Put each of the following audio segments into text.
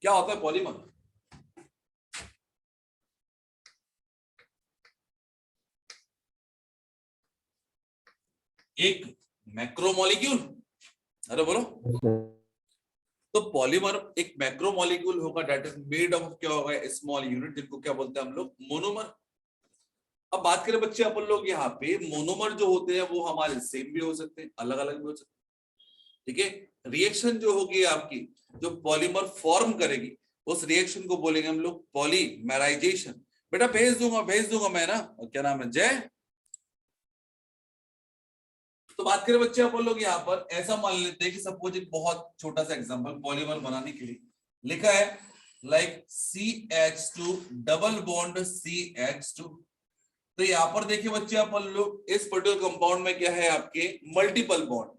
क्या होता है पॉलीमर? एक मैक्रोमोलिक्यूल, अरे बोलो। तो पॉलीमर एक मैक्रोमोलिक्यूल होगा दैट इज मेड ऑफ क्या होगा, स्मॉल यूनिट, जिनको क्या बोलते हैं हम लोग, मोनोमर। अब बात करें बच्चे अपन लोग यहाँ पे, मोनोमर जो होते हैं वो हमारे सेम भी हो सकते हैं, अलग अलग भी हो सकते हैं, ठीक है। रिएक्शन जो होगी आपकी, जो पॉलीमर फॉर्म करेगी, उस रिएक्शन को बोलेंगे हम लोग पॉलीमराइजेशन। बेटा भेज दूंगा मैं ना, क्या नाम है, जय। तो बात करें बच्चे अपन लोग यहाँ पर, ऐसा मान लेते हैं कि सपोज एक बहुत छोटा सा एग्जांपल पॉलीमर बनाने के लिए लिखा है like CH2 double bond CH2। तो यहाँ पर देखिए बच्चे अपन लोग, इस पर्टिकुलर कंपाउंड में क्या है आपके, मल्टीपल बॉन्ड।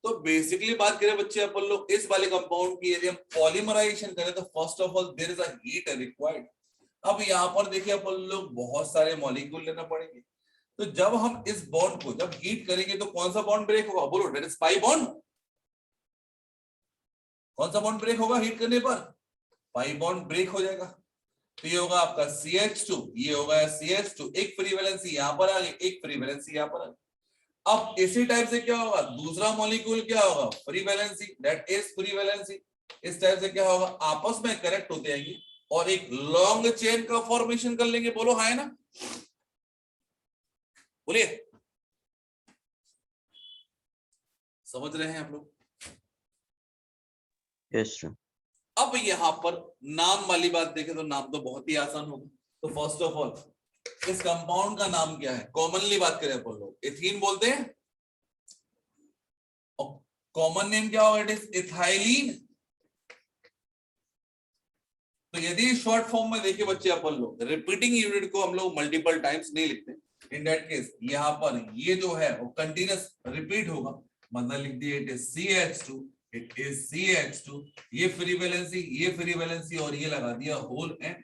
तो बेसिकली बात करें बच्चे अपन लोग इस वाले कंपाउंड की, यदि हम पॉलीमराइजेशन करें तो first of all there is a heat required. अब यहाँ पर देखिए अपन लोग बहुत सारे मॉलिक्यूल लेना पड़ेंगे। तो जब हम इस बॉन्ड को जब हीट करेंगे तो कौन सा बॉन्ड ब्रेक होगा, बोलो, दैट इज पाई बॉन्ड। कौन सा बॉन्ड ब्रेक होगा हीट करने पर, पाई बॉन्ड ब्रेक हो जाएगा। तो ये होगा आपका CH2, ये होगा CH2, एक फ्री वैलेंसी यहां पर आ गई, एक फ्री वैलेंसी यहां पर आ गई। अब इसी टाइप से क्या होगा, दूसरा मॉलिक्यूल क्या होगा, free valency, that is free valency. इस टाइप से क्या होगा, आपस में कनेक्ट होते आएंगे और एक लॉन्ग चेन का फॉर्मेशन कर लेंगे। बोलो हाँ है ना, बोलिए, समझ रहे हैं आप लोग? Yes sir. अब यहां पर नाम वाली बात देखें तो नाम तो बहुत ही आसान होगा। तो फर्स्ट ऑफ ऑल इस कंपाउंड का नाम क्या है, कॉमनली बात करें अपन लोग एथीन बोलते हैं, और कॉमन नेम क्या होगा, इट इज इथाइलिन। तो यदि शॉर्ट फॉर्म में देखिए बच्चे अपन लोग रिपीटिंग यूनिट को हम लोग मल्टीपल टाइम्स नहीं लिखते, इन दैट केस यहां पर ये जो है वो कंटिन्यूस रिपीट होगा, मतलब लिख दिए it is CH2, it is CH2, ये फ्री वैलेंसी और ये लगा दिया होल एंड।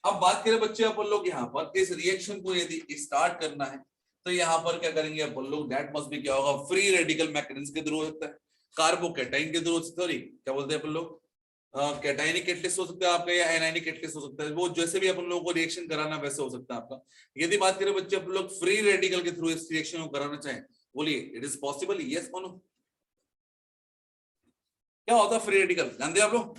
अब बात करें बच्चे अपन लोग यहाँ पर इस रिएक्शन को यदि स्टार्ट करना है तो यहाँ पर क्या करेंगे अपन लोग, दैट मस्ट बी क्या होगा, फ्री रेडिकल मैकेनिज्म के थ्रू होता है, कार्बोकैटाइन के थ्रू, सॉरी क्या बोलते हैं अपन लोग, कैटाइनिक कैटलिस्ट हो सकता है आपका या एनाइनिक कैटलिस्ट हो सकता है, वो जैसे भी अपन लोगों को रिएक्शन कराना वैसे हो सकता है आपका। यदि बात करें बच्चे अपन लोग फ्री रेडिकल के थ्रू इस रिएक्शन को कराना चाहें, बोलिए इट इज पॉसिबल, यस और नो। क्या होता है फ्री रेडिकल, जानते हैं आप लोग?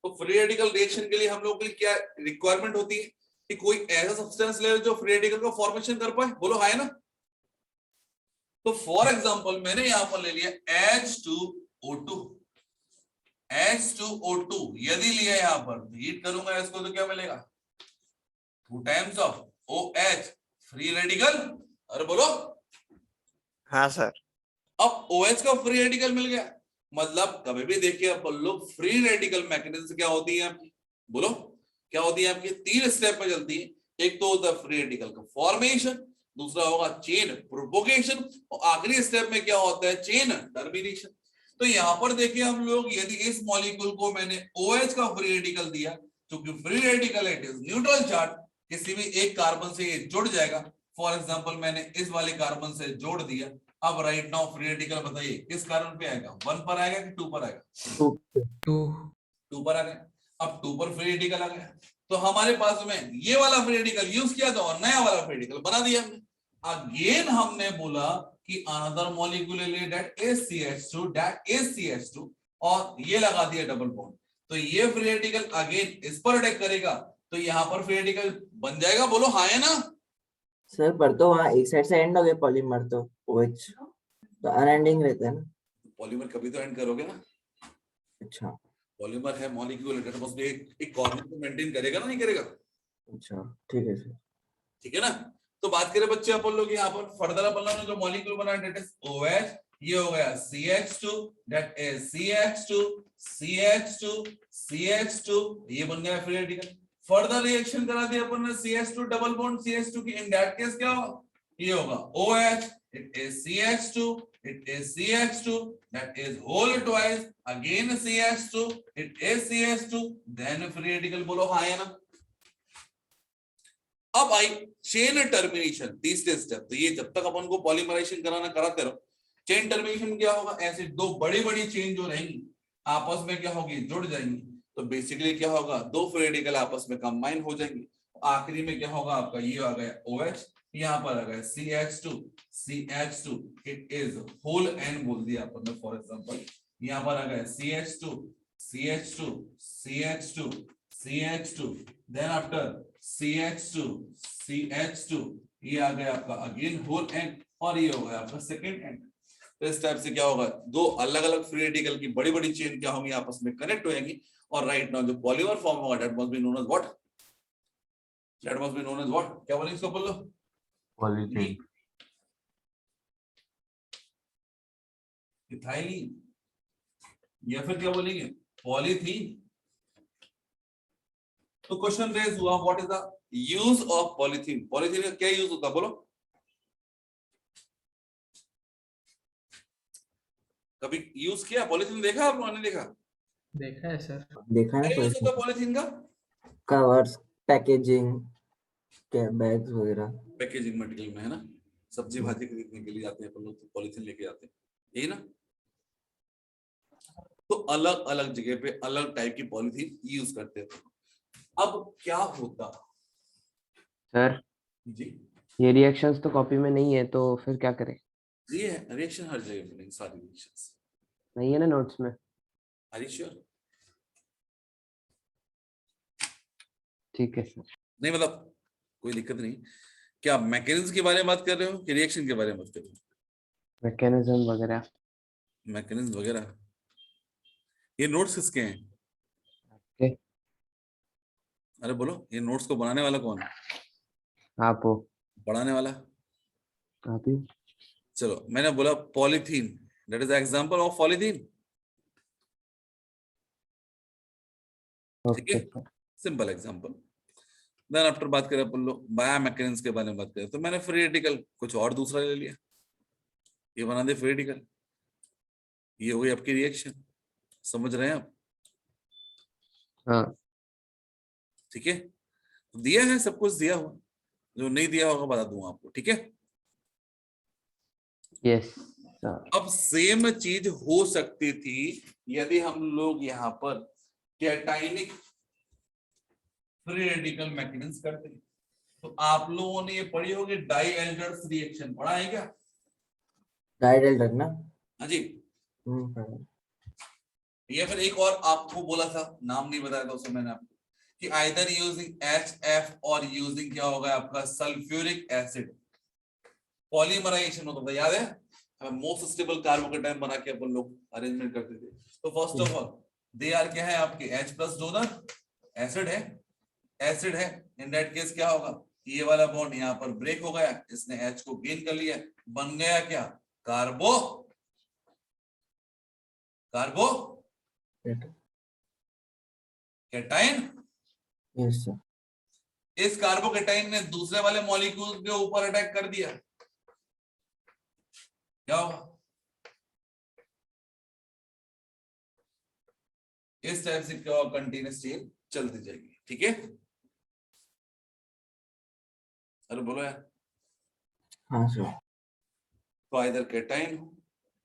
तो फ्री रेडिकल रिएक्शन के लिए हम लोगों के लिए क्या रिक्वायरमेंट होती है कि कोई ऐसा सब्सटेंस ले जो फ्री रेडिकल का फॉर्मेशन कर पाए, बोलो हाय ना। तो फॉर एग्जांपल मैंने यहां पर ले लिया H2O2, H2O2 यदि लिया यहां पर हीट करूंगा इसको तो क्या मिलेगा, 2 times of OH free radical, अरे बोलो। हाँ सर। अब OH का फ्री रेडिकल मिल गया, मतलब कभी भी देखिए अपन लोग फ्री रेडिकल मैकेनिज्म क्या होती है आपकी, बोलो क्या होती है आपकी, 3 स्टेप में चलती है। एक तो होता है फ्री रेडिकल का फॉर्मेशन, दूसरा होगा चेन प्रोपोगेशन, और आखिरी स्टेप में क्या होता है, चेन टर्मिनेशन। तो यहां पर देखिए हम लोग, यदि इस मॉलिक्यूल को मैंने OH का फ्री रेडिकल दिया, क्योंकि free radical it is neutral charge, किसी भी एक कार्बन से ये जुड़ जाएगा। फॉर एग्जांपल मैंने इस वाले कार्बन से जोड़ दिया, अब राइट नाउ फ्री रेडिकल बताइए किस कार्बन पे आएगा, 1 पर आएगा कि 2 पर आएगा, 2 पर आ गया। अब 2 पर फ्री रेडिकल आ गया, तो हमारे पास में ये वाला फ्री रेडिकल यूज किया था और नया वाला फ्री रेडिकल बना दिया हमने। अगेन हमने बोला कि another molecule that is CH2, और ये लगा दिया डबल बॉन्ड, तो ये फ्री रेडिकल अगेन इस पर अटैक करेगा, तो यहाँ पर फ्री रेडिकल बन जाएगा, बोलो हाँ है ना। सर पर तो वहाँ एक साइड से एंड हो गया पॉलीमर, तो OH तो अनएंडिंग रहता है ना। पॉलीमर कभी तो एंड करोगे ना, अच्छा पॉलीमर है मॉलिक्यूल, एक कॉर्नर को मेंटेन करेगा ना, नहीं करेगा? अच्छा ठीक है सर। ठीक है ना। तो बात करें बच्चे अपन लोग यहाँ पर फर्दर अपन लोगों ने जो मॉलिक्यूल बनाया दैट इज OH, ये हो गया CH2, दैट इज CH2, ये बन गया फ्री रेडिकल। फर्दर रिएक्शन करा दिया अपन ने CH2 डबल बॉन्ड CH2 की, इन दैट केस क्या होगा, ये होगा OH, it is CH2, that is whole twice, again CH2, it is CH2, then free radical, बोलो हाँ है ना। अब आई चेन टर्मिनेशन, तीसरे स्टेप। तो ये जब तक अपन को पॉलीमराइजेशन कराना कराते रहो, चेन टर्मिनेशन क्या होगा, ऐसे 2 बड़ी बड़ी चेन जो रहेंगी आपस में क्या होगी, जुड़ जाएंगी। तो बेसिकली क्या होगा, दो फ्री रेडिकल आपस में कंबाइन हो जाएंगे, आखिरी में क्या होगा आपका, ये आ गया OH, यहाँ पर आ गया CH2 it is whole N बोल दिया अपन ने फॉर एग्जांपल, यहाँ पर आ गया CH2 देन आफ्टर CH2 ये आ गया आपका अगेन होल एन, और ये हो गया आपका सेकेंड एंड। तो इस टाइप से क्या होगा, दो अलग अलग फ्री रेडिकल की बड़ी बड़ी चेन क्या होंगी, आपस में कनेक्ट हो जाएंगी, और राइट नाउ जो पॉलीमर फॉर्म होगा that must be known as what, क्या बोलेंगे इसको बोलो, पॉलीथीन। इथाइलिन, या फिर क्या बोलेंगे, पॉलीथीन। तो क्वेश्चन रेज हुआ, what is the use of polythene, polythene का क्या यूज होता है बोलो, कभी यूज किया पॉलीथीन, देखा आप लोगों ने, देखा देखा है सर। देखा है क्या यूज होता है पॉलिथीन, पॉलीथीन का, कवर्स, पैकेजिंग, क्या बैग्स वगैरह। पैकेजिंग मटेरियल में है ना, सब्जी भाजी खरीदने के लिए जाते हैं अपन लोग तो पॉलीथीन लेके जाते हैं, यही ना। तो अलग अलग जगह पे अलग टाइप की पॉलीथीन यूज करते थे। अब क्या होता सर जी, ये रिएक्शंस तो कॉपी में नहीं है, तो फिर क्या करें? ये रिएक्शन हर जगह मिलेंगे, सारी रिएक्शंस, नहीं है ना नोट्स में? Are you sure? ठीक है सर। नहीं मतलब कोई दिक्कत नहीं, क्या मैकेनिज्म के बारे में बात कर रहे हो कि रिएक्शन के बारे में बात कर रहे हो, मैकेनिज्म वगैरह। मैकेनिज्म वगैरह। ये नोट्स किसके हैं, ओके। अरे बोलो, ये नोट्स को बनाने वाला कौन है, आप हो। पढ़ाने वाला, आप ही। चलो मैंने बोला polythene, that is example of polythene, ठीक ओके है, sir. Simple example. Then after बात करें अपन लोग बायोमैकेनिक्स के बारे में बात करें, तो मैंने फ्री रेडिकल कुछ और दूसरा ले लिया, ये बना दे फ्री रेडिकल, ये हो गई आपकी रिएक्शन, समझ रहे हैं आप, हाँ। ठीक है, दिया है सब कुछ दिया हुआ, जो नहीं दिया होगा बता दूंगा आपको, ठीक है। Yes sir. अब सेम चीज हो सकती थी यदि हम लोग यहाँ पर कैटाइनिक फ्री रेडिकल मैकेनिज्म करते, तो आप लोगों ने ये पढ़ी होगी डाई एल्डर्स रिएक्शन, पढ़ा है क्या, डाइडेल्टर ना। हाँ जी, पढ़ा। या फिर एक और आपको बोला था, नाम नहीं बताया था उसमें मैंने आपको, कि आइदर यूजिंग HF और यूजिंग क्या होगा आपका सल्फ्यूरिक एसिड, पॉलीमराइजेशन होता था, याद है, हमें मोस्ट स्टेबल कार्बोकेटाइन बना के अपन लोग अरेंजमेंट करते थे। तो first of all they are क्या है आपके H+ डोनर, एसिड है, इन दैट केस क्या होगा, ये वाला बॉन्ड यहाँ पर ब्रेक हो गया, इसने H को गेन कर लिया, बन गया क्या, कार्बो कैटाइन। Yes sir. इस कार्बोकेटाइन ने दूसरे वाले मॉलिक्यूल के ऊपर अटैक कर दिया, क्या होगा, इस टाइप से क्या कंटीन्यूअस चेन चलती जाएगी, ठीक है। अरे बोलो यार, हाँ सर। तो आइदर कैटाइन हो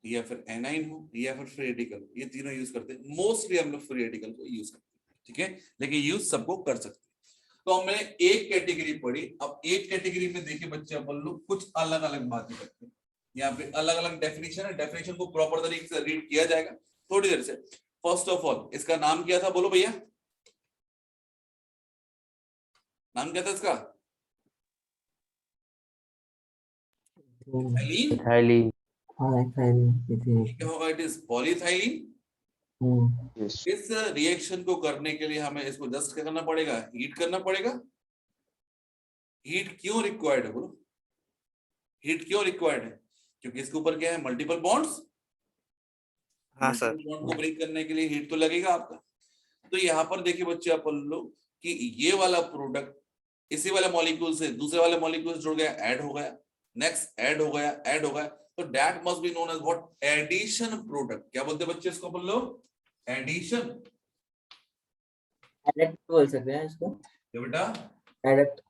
या फिर एनाइन हो या फिर फ्री रेडिकल, ये तीनों यूज करते हैं, मोस्टली हम लोग फ्री रेडिकल को यूज करते हैं, ठीक है, लेकिन यूज सबको कर सकते हैं। तो हमने एक कैटेगरी पढ़ी, अब एक कैटेगरी में देखिए बच्चे अपन लोग कुछ अलग अलग बातें करते हैं, यहाँ पे अलग अलग डेफिनेशन है, डेफिनेशन को प्रॉपर तरीके से रीड किया जाएगा थोड़ी देर से। फर्स्ट ऑफ ऑल इसका नाम क्या था, बोलो भैया, नाम क्या था इसका, इथाइलिन, इथाइलिन। हाँ इथाइलिन। क्या होगा, इट इज पॉलीथाइलिन। यस। इस रिएक्शन को करने के लिए हमें इसको जस्ट क्या करना पड़ेगा, हीट करना पड़ेगा। हीट क्यों रिक्वायर्ड है बोलो, हीट क्यों रिक्वायर्ड है, क्योंकि इसके ऊपर क्या है, मल्टीपल बॉन्ड्स, हाँ सर। बॉन्ड को ब्रेक करने के लिए हीट तो लगेगा आपका। तो यहाँ पर देखिए बच्चे अपन लोग कि ये वाला प्रोडक्ट इसी वाले मॉलिक्यूल से दूसरे वाले मॉलिक्यूल जुड़ गया, ऐड हो गया, नेक्स्ट ऐड हो गया, तो that must be known as what, addition product. क्या बोलते हैं बच्चे इसको अपन लोग, एडिशन, एडक्ट बोल सकते हैं इसको, क्या बेटा, adduct,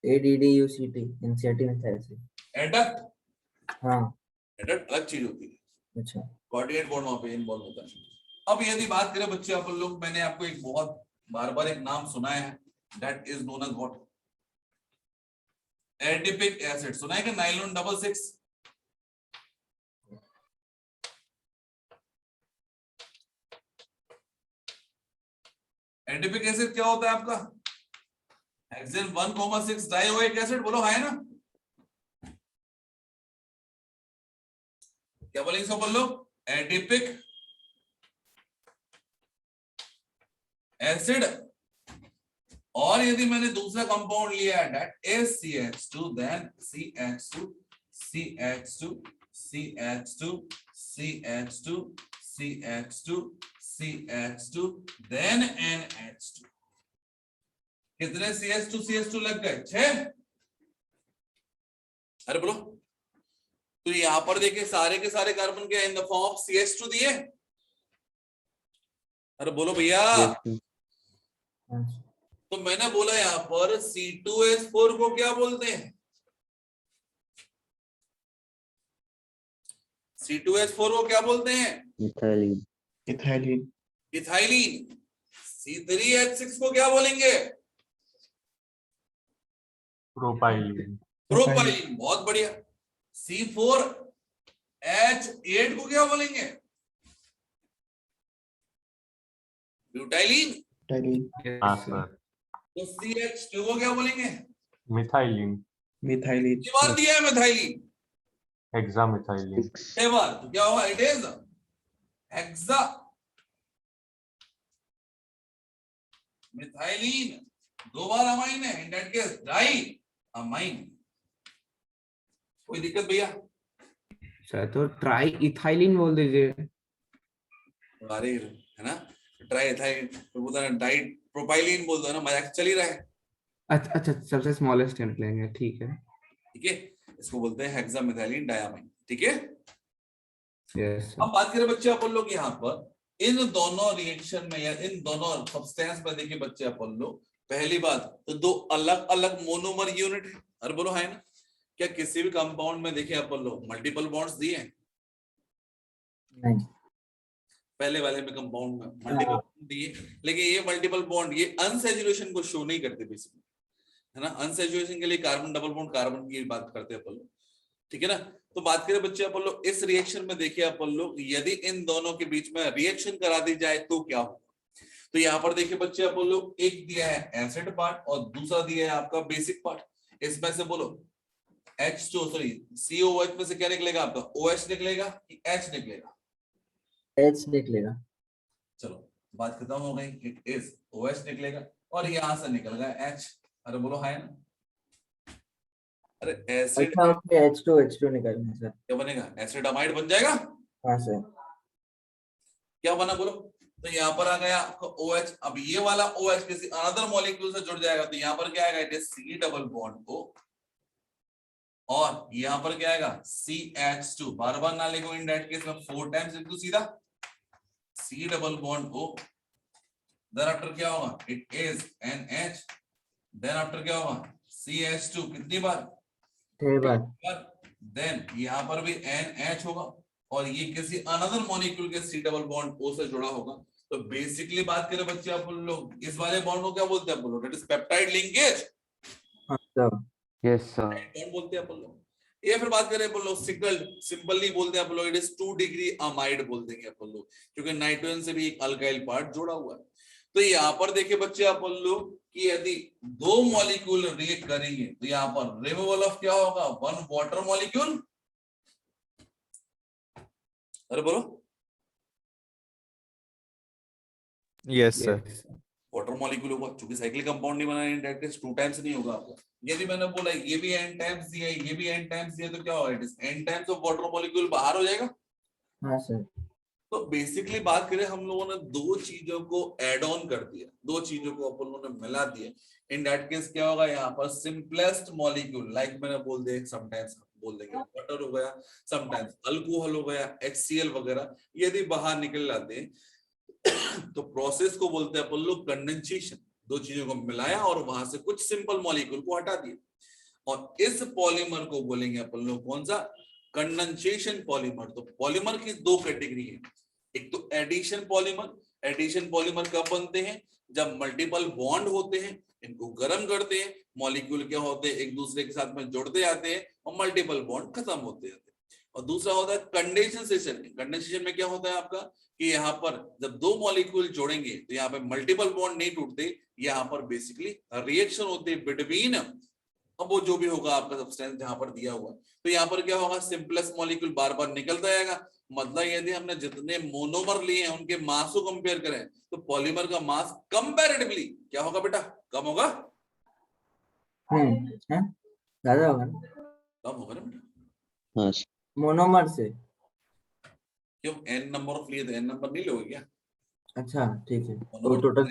ADDUCT, initiative acid. Adduct, हाँ एडक्ट अलग चीज होती है, अच्छा। कोऑर्डिनेट बॉन्ड वहां पे इन्वॉल्व होता है, अब यदि बात करें बच्चे अपन लोग, मैंने आपको एक बहुत बार बार एक नाम सुनाया है, that is known as what, adipic acid. सुना है कि नाइलॉन 66? एडिपिक एसिड क्या होता है आपका? Hexane 1,6 dioic acid. बोलो है ना? क्या बोलेंगे सब बोल लो? Adipic acid. और यदि मैंने दूसरा कंपाउंड लिया है that is CH2, then CH2 CH2 CH2 CH2 CH2 CH2 then NH2। कितने CH2 CH2 लग गए? 6। अरे बोलो, तो यहां पर देखिए सारे के सारे कार्बन के in the form of CH2 दिए। अरे बोलो भैया। yes, तो मैंने बोला यहां पर C2H4 को क्या बोलते हैं? C2H4 को क्या बोलते हैं? methylene, ethylene, ethylene. C3H6 को क्या बोलेंगे? प्रोपाइलिन। प्रोपाइलिन। बहुत बढ़िया। C4H8 को क्या बोलेंगे? ब्यूटाइलिन। इथाइलिन, हाँ सर। तो CH2 को क्या बोलेंगे? मिथाइलिन। मिथाइलिन, कितनी बार दिया है मिथाइलिन? हेक्सामिथाइलिन। 6 बार। तो क्या होगा? It is hexamethylene. 2 बार अमाइन है, in that case diamine. कोई दिक्कत भैया? सर तो ट्राई इथाइलिन बोल दीजिए। अरे है ना, ट्राई इथाइलिन तो बोलता है, डाई प्रोपाइलिन बोल दो ना, मजाक चल ही रहा है। अच्छा अच्छा, सबसे स्मॉलेस्ट निकलेंगे, ठीक है। ठीक है, इसको बोलते हैं हेक्सामिथाइलिन डायमाइन। ठीक है, यस अब बात करें बच्चे अपन लोग यहाँ पर इन दोनों रिएक्शन में या इन दोनों सब्सटेंस में देखिए बच्चे अपन लोग, पहली बात तो 2 अलग अलग मोनोमर यूनिट है। अरे बोलो है ना? क्या किसी भी कंपाउंड में देखिए अपन लोग मल्टीपल बॉन्ड्स दिए हैं? नहीं। पहले वाले में कंपाउंड में मल्टीपल बॉन्ड दिए, लेकिन ये मल्टीपल बॉन्ड ये अनसैचुरेशन को शो नहीं करते बेसिकली, है ना। अनसैचुरेशन के लिए कार्बन डबल बॉन्ड कार्बन की बात करते हैं अपन लोग। ठीक है ना। तो बात करें बच्चे अपन लोग इस रिएक्शन में देखिए अपन लोग, यदि इन दोनों के बीच में रिएक्शन करा दी जाए तो क्या होगा? तो यहाँ पर देखिए बच्चे अपन लोग, एक दिया है एसिड पार्ट और दूसरा दिया है आपका बेसिक पार्ट। इसमें से बोलो H2 सॉरी COH में से क्या निकलेगा आपका? OH निकलेगा कि H निकलेगा? H निकलेगा। चलो बात खत्म हो गई, इट इज OH निकलेगा और यहां से निकल गया H। अरे बोलो है ना? अरे एसिड अच्छा ओके, H2 निकलना सर। क्या बनेगा? एसिड अमाइड बन जाएगा। हाँ सर। क्या बना बोलो? तो यहाँ पर आ गया आपका OH। अब ये वाला OH किसी अनदर मॉलिक्यूल से जुड़ जाएगा तो यहाँ पर क्या आएगा? It is C double bond O। और यहाँ पर क्या आएगा? CH2। बार बार ना लिखो, इन दैट केस में 4 टाइम्स लिखो सीधा C double bond O। Then after क्या होगा? It is NH। Then after क्या होगा? CH2 कितनी बार? 3 बार। देन यहाँ पर भी NH होगा और ये किसी अनदर मॉलिक्यूल के C डबल बॉन्ड O से जुड़ा होगा। तो बेसिकली बात करें बच्चे अपन लोग, इस वाले बॉन्ड को क्या बोलते हैं अपन लोग? That is peptide linkage. हाँ सर। yes sir, कौन बोलते हैं अपन लोग? ये फिर बात करें अपन लोग सिंपल नहीं बोलते अपन लोग, इट इज 2 डिग्री अमाइड बोल देंगे अपन लोग, क्योंकि नाइट्रोजन से भी एक अल्काइल पार्ट जुड़ा हुआ है। तो यहाँ पर देखिए बच्चे अपन लोग कि यदि 2 मॉलिक्यूल रिएक्ट करेंगे तो यहाँ पर रिमूवल ऑफ क्या होगा? 1 वाटर मॉलिक्यूल। अरे बोलो, यस सर, वाटर मॉलिक्यूल होगा, क्योंकि साइक्लिक कंपाउंड नहीं बनाया, इंटरेक्ट 2 टाइम्स नहीं होगा आपका। यदि मैंने बोला ये भी n टाइम्स दिया, ये भी n टाइम्स दिया, तो क्या होगा? It is n times of water molecule बाहर हो जाएगा। हाँ सर। तो बेसिकली बात करें, हम लोगों ने 2 चीजों को एड ऑन कर दिया, 2 चीजों को अपन लोगों ने मिला दिया। इन दैट केस क्या होगा? यहाँ पर सिंपलेस्ट मॉलिक्यूल, लाइक मैंने बोल दिया, समटाइम्स बोल देंगे वाटर हो गया, समटाइम्स अल्कोहल हो गया, HCl वगैरह, यदि बाहर निकल जाते हैं तो प्रोसेस को बोलते हैं अपन लोग कंडेंसेशन। 2 चीजों को मिलाया और वहां से कुछ सिंपल मॉलिक्यूल को हटा दिया, और इस पॉलीमर को बोलेंगे अपन लोग कौन सा? Condensation polymer. तो पॉलीमर की 2 कैटेगरी है, एक तो तो एडिशन पॉलीमर कब बनते हैं? जब मल्टीपल बॉन्ड होते हैं, इनको गर्म करते हैं, मॉलिक्यूल क्या होते हैं, एक दूसरे के साथ में जुड़ते जाते हैं और मल्टीपल बॉन्ड खत्म होते जाते हैं। और दूसरा होता है कंडेंसेशन। कंडेंसेशन में क्या होता है आपका कि यहाँ पर जब दो मॉलिक्यूल जोड़ेंगे तो यहाँ पे मल्टीपल बॉन्ड नहीं टूटते, यहाँ पर बेसिकली रिएक्शन होती है बिटवीन, अब वो जो भी होगा आपका सब्सटेंस जहां पर दिया हुआ, तो यहाँ पर क्या होगा, सिंपलेस्ट मॉलिक्यूल बार बार निकलता जाएगा। मतलब यदि हमने जितने मोनोमर लिए हैं उनके मास को कंपेयर करें तो पॉलीमर का मास कंपैरेटिवली क्या होगा बेटा, कम होगा, हाँ, ज्यादा होगा ना कम होगा ना बेटा। हाँ मोनोमर से। क्यों n नंबर ऑफ लिए तो n नंबर नहीं लोगे क्या? अच्छा ठीक है, तो मोनोमर टोटल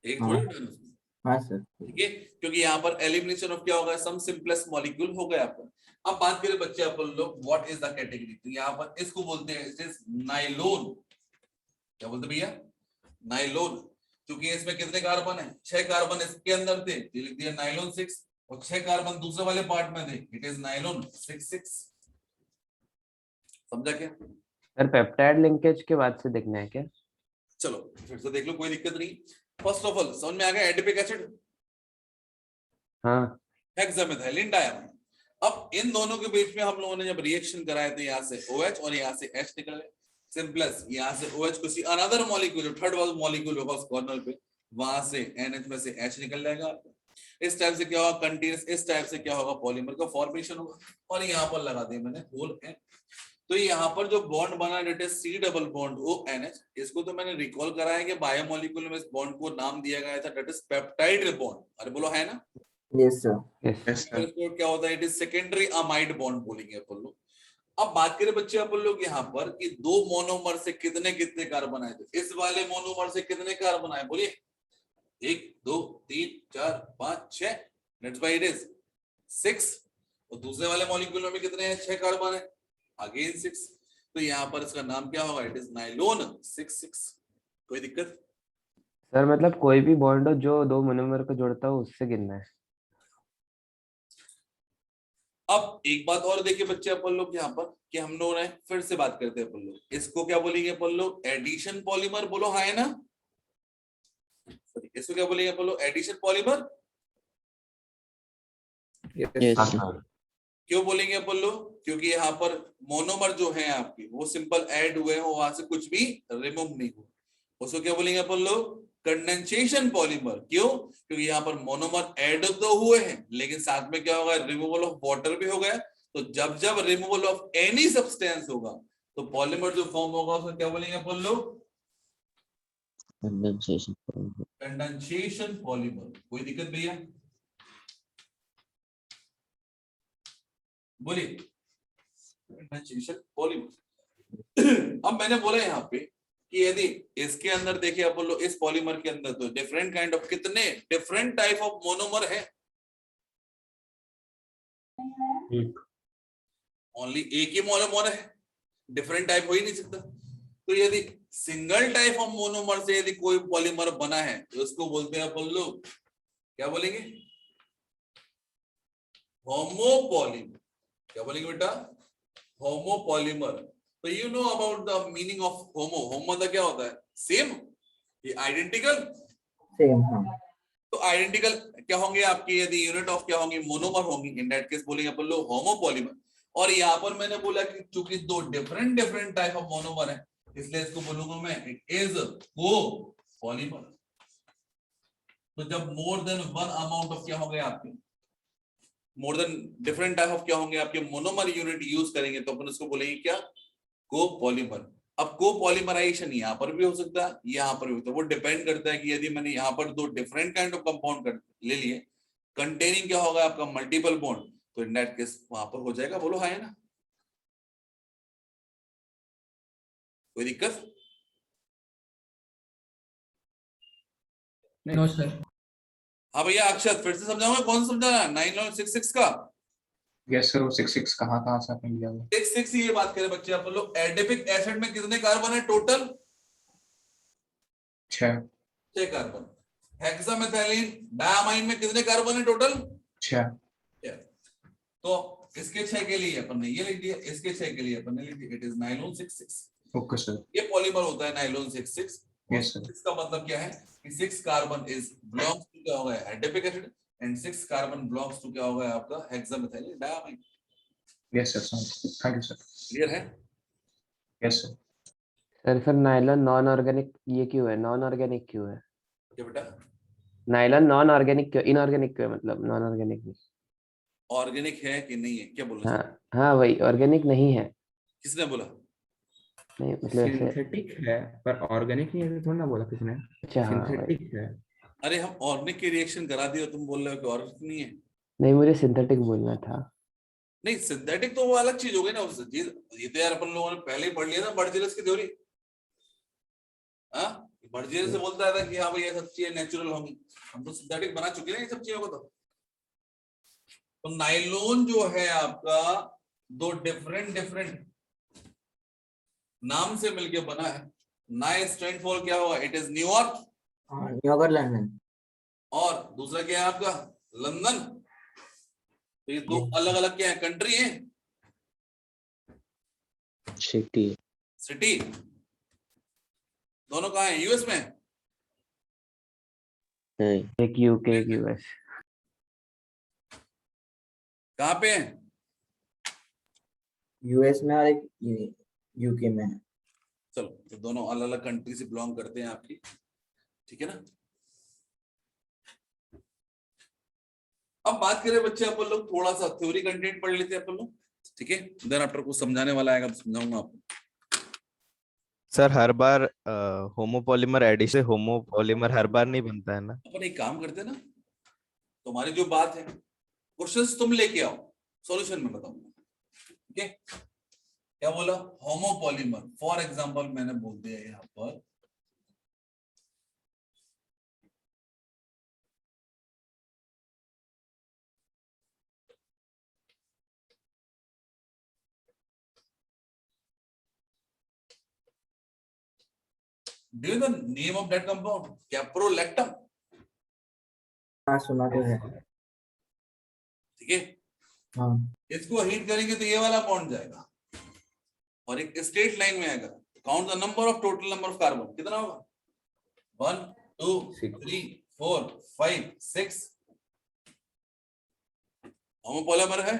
एक हाँ। थोड़ी होगा उसमें। हाँ सर। ठीक है, क्योंकि यहाँ पर एलिमिनेशन ऑफ क्या होगा, सम सिंपलेस्ट मॉलिक्यूल हो गया आपका। अब बात करें बच्चे अपन लोग व्हाट इज द कैटेगरी, तो यहाँ पर इसको बोलते हैं इट इज नाइलोन। क्या बोलते भैया, नाइलोन। क्योंकि इसमें कितने कार्बन है, 6 कार्बन इसके अंदर थे, तो लिख दिया नाइलोन 6, और 6 कार्बन दूसरे वाले पार्ट में थे, इट इज नाइलोन 6। समझा क्या? सर पेप्टाइड लिंकेज के बाद से देखना है क्या? चलो फिर से देख लो, कोई दिक्कत नहीं। फर्स्ट ऑफ ऑल समझ में आ गया, एडिपिक एसिड, हाँ हेक्सामेथाइलिन डायमाइन। अब इन दोनों के बीच में हम लोगों ने जब रिएक्शन कराया तो यहाँ से OH और यहाँ से H निकले, सिंपलेस यहाँ से OH किसी अनदर मॉलिक्यूल, जो थर्ड वाला मॉलिक्यूल होगा उस कॉर्नर पे, वहां से NH में से H निकल जाएगा आपका। इस टाइप से क्या होगा, कंटीन्यूअस, इस टाइप से क्या होगा, पॉलीमर का फॉर्मेशन होगा। और यहाँ पर लगा दिया मैंने होल N। तो यहाँ पर जो बॉन्ड बना that is C double bond ONH, इसको तो मैंने रिकॉल कराया कि बायोमोलिक्यूल में इस बॉन्ड को नाम दिया गया था डेट इज पेप्टाइड बॉन्ड। अरे बोलो है ना, yes sir. Yes Yes, sir. इसको क्या होता है, it is secondary amide bond बोलेंगे अपन लोग। अब बात करें बच्चे अपन लोग यहाँ पर कि दो मोनोमर से कितने कितने कार्बन आए, तो इस वाले मोनोमर से कितने कार्बन आए बोलिए, 1 2 3 4 5 6, दैट्स व्हाई इट इज 6। और दूसरे वाले मॉलिक्यूल में भी कितने हैं, 6 कार्बन है, अगेन 6। तो यहाँ पर इसका नाम क्या होगा, इट इज नाइलोन 6। कोई दिक्कत? सर मतलब कोई भी बॉन्ड हो जो दो मोनोमर को जोड़ता हो उससे गिनना है। अब एक बात और देखिए बच्चे अपन लोग यहाँ पर कि हम लोग ने फिर से बात करते हैं अपन लोग, इसको क्या बोलेंगे अपन लोग, एडिशन पॉलीमर। बोलो हाँ है ना, इसको क्या बोलेंगे अपन लोग, एडिशन पॉलीमर। Yes, हाँ sir. सर, क्यों बोलेंगे अपन लोग, क्योंकि यहाँ पर मोनोमर जो है आपके वो सिंपल ऐड हुए हैं, वहां से कुछ भी रिमूव नहीं हुआ। उसको क्या बोलेंगे अपन लोग, कंडेंसेशन पॉलीमर। क्यों, क्योंकि यहाँ पर मोनोमर ऐड तो हुए हैं लेकिन साथ में क्या होगा, रिमूवल ऑफ वाटर भी हो गया। तो जब जब रिमूवल ऑफ एनी सब्सटेंस होगा तो पॉलीमर जो फॉर्म होगा उसको क्या बोलेंगे अपन लोग, कंडेंसेशन कंडेंसेशन पॉलीमर। कोई दिक्कत भैया, बोलिए, कंडेंसेशन पॉलीमर। अब मैंने बोला यहाँ पे कि यदि इसके अंदर देखिए अपन लोग, इस पॉलीमर के अंदर तो डिफरेंट काइंड ऑफ, कितने डिफरेंट टाइप ऑफ मोनोमर है, एक ओनली एक ही मोनोमर है, डिफरेंट टाइप हो ही नहीं सकता। तो यदि सिंगल टाइप ऑफ मोनोमर से यदि कोई पॉलीमर बना है तो उसको बोलते हैं अपन लोग, क्या बोलेंगे, होमोपॉलीमर। क्या बोलेंगे बेटा, होमोपॉलीमर। तो you know about the meaning of homo. Homo मतलब क्या होता है, सेम, ये आइडेंटिकल। सेम हाँ। तो आइडेंटिकल क्या होंगे आपकी, यदि यूनिट ऑफ क्या होंगी, मोनोमर होंगी, इन दैट केस बोलेंगे अपन लोग होमोपॉलीमर। और यहाँ पर मैंने बोला कि चूंकि दो डिफरेंट टाइप ऑफ मोनोमर है इसलिए इसको बोलूंगा मैं, इट इज कोपॉलीमर। तो जब more than one amount of क्या हो गया आपके, more than different type of क्या होंगे आपके मोनोमर यूनिट यूज करेंगे तो अपन उसको बोलेंगे क्या, कोपॉलीमर। अब कोपॉलीमराइजेशन यहाँ पर भी हो सकता है, यहाँ पर भी होता है, वो डिपेंड करता है कि यदि मैंने यहाँ पर दो डिफरेंट काइंड ऑफ कंपाउंड ले लिए कंटेनिंग क्या होगा आपका मल्टीपल बॉन्ड, तो इन दैट केस वहां पर हो जाएगा। बोलो हाँ है ना, कोई दिक्कत? No sir. हाँ भैया अक्षत, फिर से समझाऊंगा, कौन सा समझाना, 9.66 का Yes, sir. वो 6 कहाँ से आपने लिया हुआ? 6 ये बात करें बच्चे अपन लोग, एडिपिक एसिड में कितने कार्बन है टोटल, 6 कार्बन। हेक्सामेथाइलिन डायमाइन में कितने कार्बन है टोटल, 6। तो इसके 6 के लिए अपन ने ये लिख दिया, इसके 6 के लिए अपन ने लिख दिया, it is nylon 6। Okay, sir. ये पॉलीमर होता है नाइलॉन 6 Yes, sir. इसका मतलब क्या है कि 6 कार्बन इज बिलोंग्स टू क्या होगा adipic acid and 6 carbon belongs to क्या होगा आपका hexamethyl diamine. Yes, sir. Thank you, sir. Clear है? Yes, sir. सर फिर नाइलॉन नॉन ऑर्गेनिक ये क्यों है, नॉन ऑर्गेनिक क्यों है? क्या बेटा? नाइलॉन नॉन ऑर्गेनिक क्यों, इनऑर्गेनिक क्यों है, मतलब नॉन ऑर्गेनिक नहीं? ऑर्गेनिक है कि नहीं है, क्या बोलना हाँ चाहिए? हाँ वही, ऑर्गेनिक नहीं है। किसने बोला? नहीं मतलब ऐसे, सिंथेटिक है पर ऑर्गेनिक नहीं है, तो थोड़ा ना बोला किसने। अच्छा हाँ वही। सिंथेटिक है। अरे हम ऑर्गेनिक की रिएक्शन करा दिए और तुम बोल रहे हो कि ऑर्गेनिक नहीं है। नहीं मुझे सिंथेटिक बोलना था। नहीं सिंथेटिक तो वो अलग चीज हो गई ना उससे। ये तो यार अपन लोगों ने पहले ही पढ़ लिया था बर्जेलियस की थ्योरी। हाँ बर्जेलियस से बोलता था कि हाँ भाई ये सब चीजें नेचुरल होंगी, हम तो सिंथेटिक बना चुके हैं ये सब चीजों को। तो नाइलॉन जो है आपका दो डिफरेंट डिफरेंट नाम से मिलके बना है। नाइ स्टैंड फॉर क्या होगा, it is New York, New York London. और दूसरा क्या है आपका लंदन। तो ये दो अलग अलग क्या है, कंट्री है, सिटी। सिटी। दोनों कहाँ है, यूएस में? नहीं, एक यूके एक यूएस। कहाँ पे है? यूएस में और एक यूके में है। चलो तो दोनों अलग अलग कंट्री से बिलोंग करते हैं आपकी, ठीक है ना। अब बात करें बच्चे अपन लोग थोड़ा सा थ्योरी कंटेंट पढ़ लेते हैं अपन लोग, ठीक है। देन आफ्टर कुछ समझाने वाला आएगा तो समझाऊंगा आपको। सर हर बार होमोपॉलीमर एडिशन होमोपॉलीमर हर बार नहीं बनता है ना। अपन एक काम करते हैं ना, तुम्हारी जो बात है क्वेश्चंस तुम लेके आओ, सॉल्यूशन में बताऊंगा, ठीक है। क्या बोला, होमोपॉलीमर। फॉर एग्जांपल मैंने बोल दिया यहाँ पर Do you know the name of that compound? Caprolactam, हाँ सुना तो है। ठीक है। हाँ इसको हीट करेंगे तो ये वाला बॉन्ड जाएगा और एक स्ट्रेट लाइन में आएगा। Count the number of total number of carbon, कितना होगा? 1 2 3 4 5 6। होमोपॉलीमर है,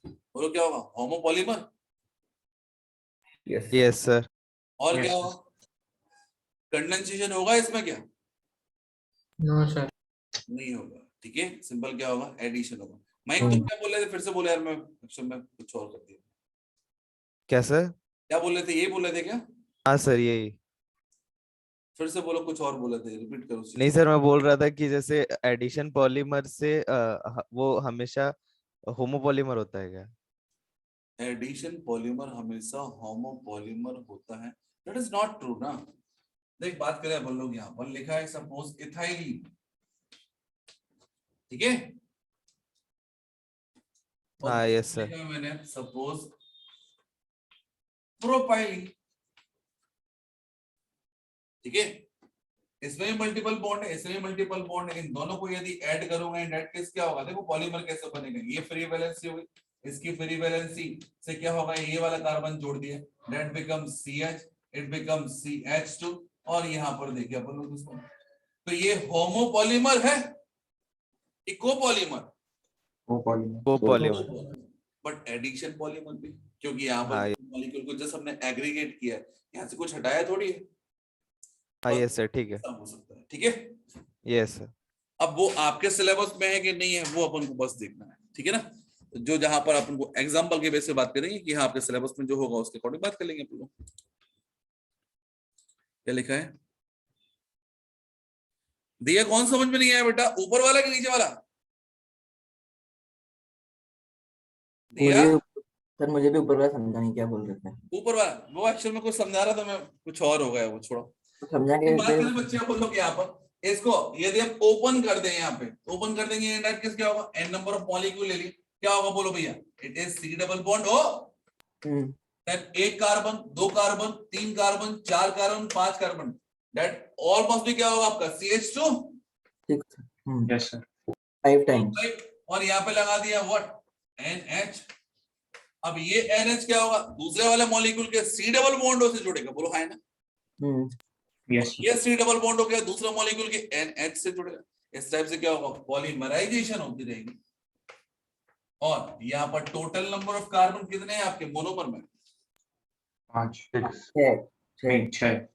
बोलो क्या होगा, होमोपॉलीमर। Yes sir. और क्या होगा, कंडेंसेशन होगा इसमें क्या? No sir. नहीं होगा, ठीक है। सिंपल क्या होगा, एडिशन होगा। माइक तुम क्या बोल रहे थे, फिर से बोले यार, मैं एक्चुअली में कुछ और कर दिया। क्या सर? क्या बोल रहे थे, ये बोल रहे थे क्या? हाँ सर यही। फिर से बोलो, कुछ और बोले थे, रिपीट करो उस चीज नहीं को। सर, मैं बोल रहा था कि जैसे एडिशन पॉलीमर से वो हमेशा होमोपॉलीमर होता है क्या? एडिशन पॉलीमर हमेशा होमोपॉलीमर होता है, दैट इज नॉट ट्रू ना। देख बात करें अपन लोग, यहाँ पर लिखा है सपोज इथाइलिन, ठीक है। हाँ यस सर। लिखा है मैंने सपोज प्रोपाइलिन, ठीक है। इसमें भी मल्टीपल बॉन्ड है, इसमें भी मल्टीपल बॉन्ड है। इन दोनों को यदि ऐड करूंगा इन दैट केस क्या होगा, देखो पॉलीमर कैसे बनेगा। ये फ्री वैलेंसी होगी, इसकी फ्री वैलेंसी से क्या होगा, ये वाला कार्बन जोड़ दिया, that becomes CH, it becomes CH2। और यहाँ पर देखिए अपन लोग इसको, तो ये होमोपॉलीमर है, इकोपॉलीमर, कोपॉलीमर। बट एडिशन पॉलीमर भी, क्योंकि यहाँ हाँ पर मॉलिक्यूल को जस्ट हमने एग्रीगेट किया है, यहाँ से कुछ हटाया थोड़ी है। हाँ यस सर, ठीक है। ऐसा हो सकता है, ठीक है। Yes sir. अब वो आपके सिलेबस में है कि नहीं है, वो अपन को बस देखना है, ठीक है ना। तो जो जहां पर अपन को एग्जांपल के बेस पे बात करेंगे कि हाँ आपके सिलेबस में जो होगा उसके अकॉर्डिंग बात कर लेंगे अपन लोग। क्या लिखा है दिया, कौन समझ में नहीं आया बेटा, ऊपर वाला कि नीचे वाला दिया? सर मुझे भी ऊपर वाला समझा नहीं क्या बोल रहे थे। ऊपर वाला वो एक्चुअल में कुछ समझा रहा था मैं, कुछ और हो गया वो, छोड़ो। तो समझा के बात करें बच्चे अपन लोग यहाँ पर इसको, यदि हम ओपन कर दें, यहाँ पे ओपन कर देंगे इन दैट केस क्या होगा, n नंबर ऑफ मॉलिक्यूल ले लिए, क्या होगा बोलो भैया, it is C double bond O। Then एक कार्बन, दो कार्बन, तीन कार्बन, चार कार्बन, पांच carbon, that all must be क्या होगा आपका CH2। Yes, sir. 5 टाइम्स। और यहाँ पे लगा दिया व्हाट, NH, अब ये NH क्या होगा, दूसरे वाले मॉलिक्यूल के C डबल बॉन्डों से जुड़ेगा, बोलो हाय ना। Yes, sir. ये C डबल बॉन्ड हो गया, दूसरा मॉलिक्यूल के NH से जुड़ेगा। इस टाइप से क्या होगा, पॉलीमराइजेशन होती रहेगी। और यहाँ पर टोटल नंबर ऑफ कार्बन कितने हैं आपके मोनोमर में, 5, 6 6.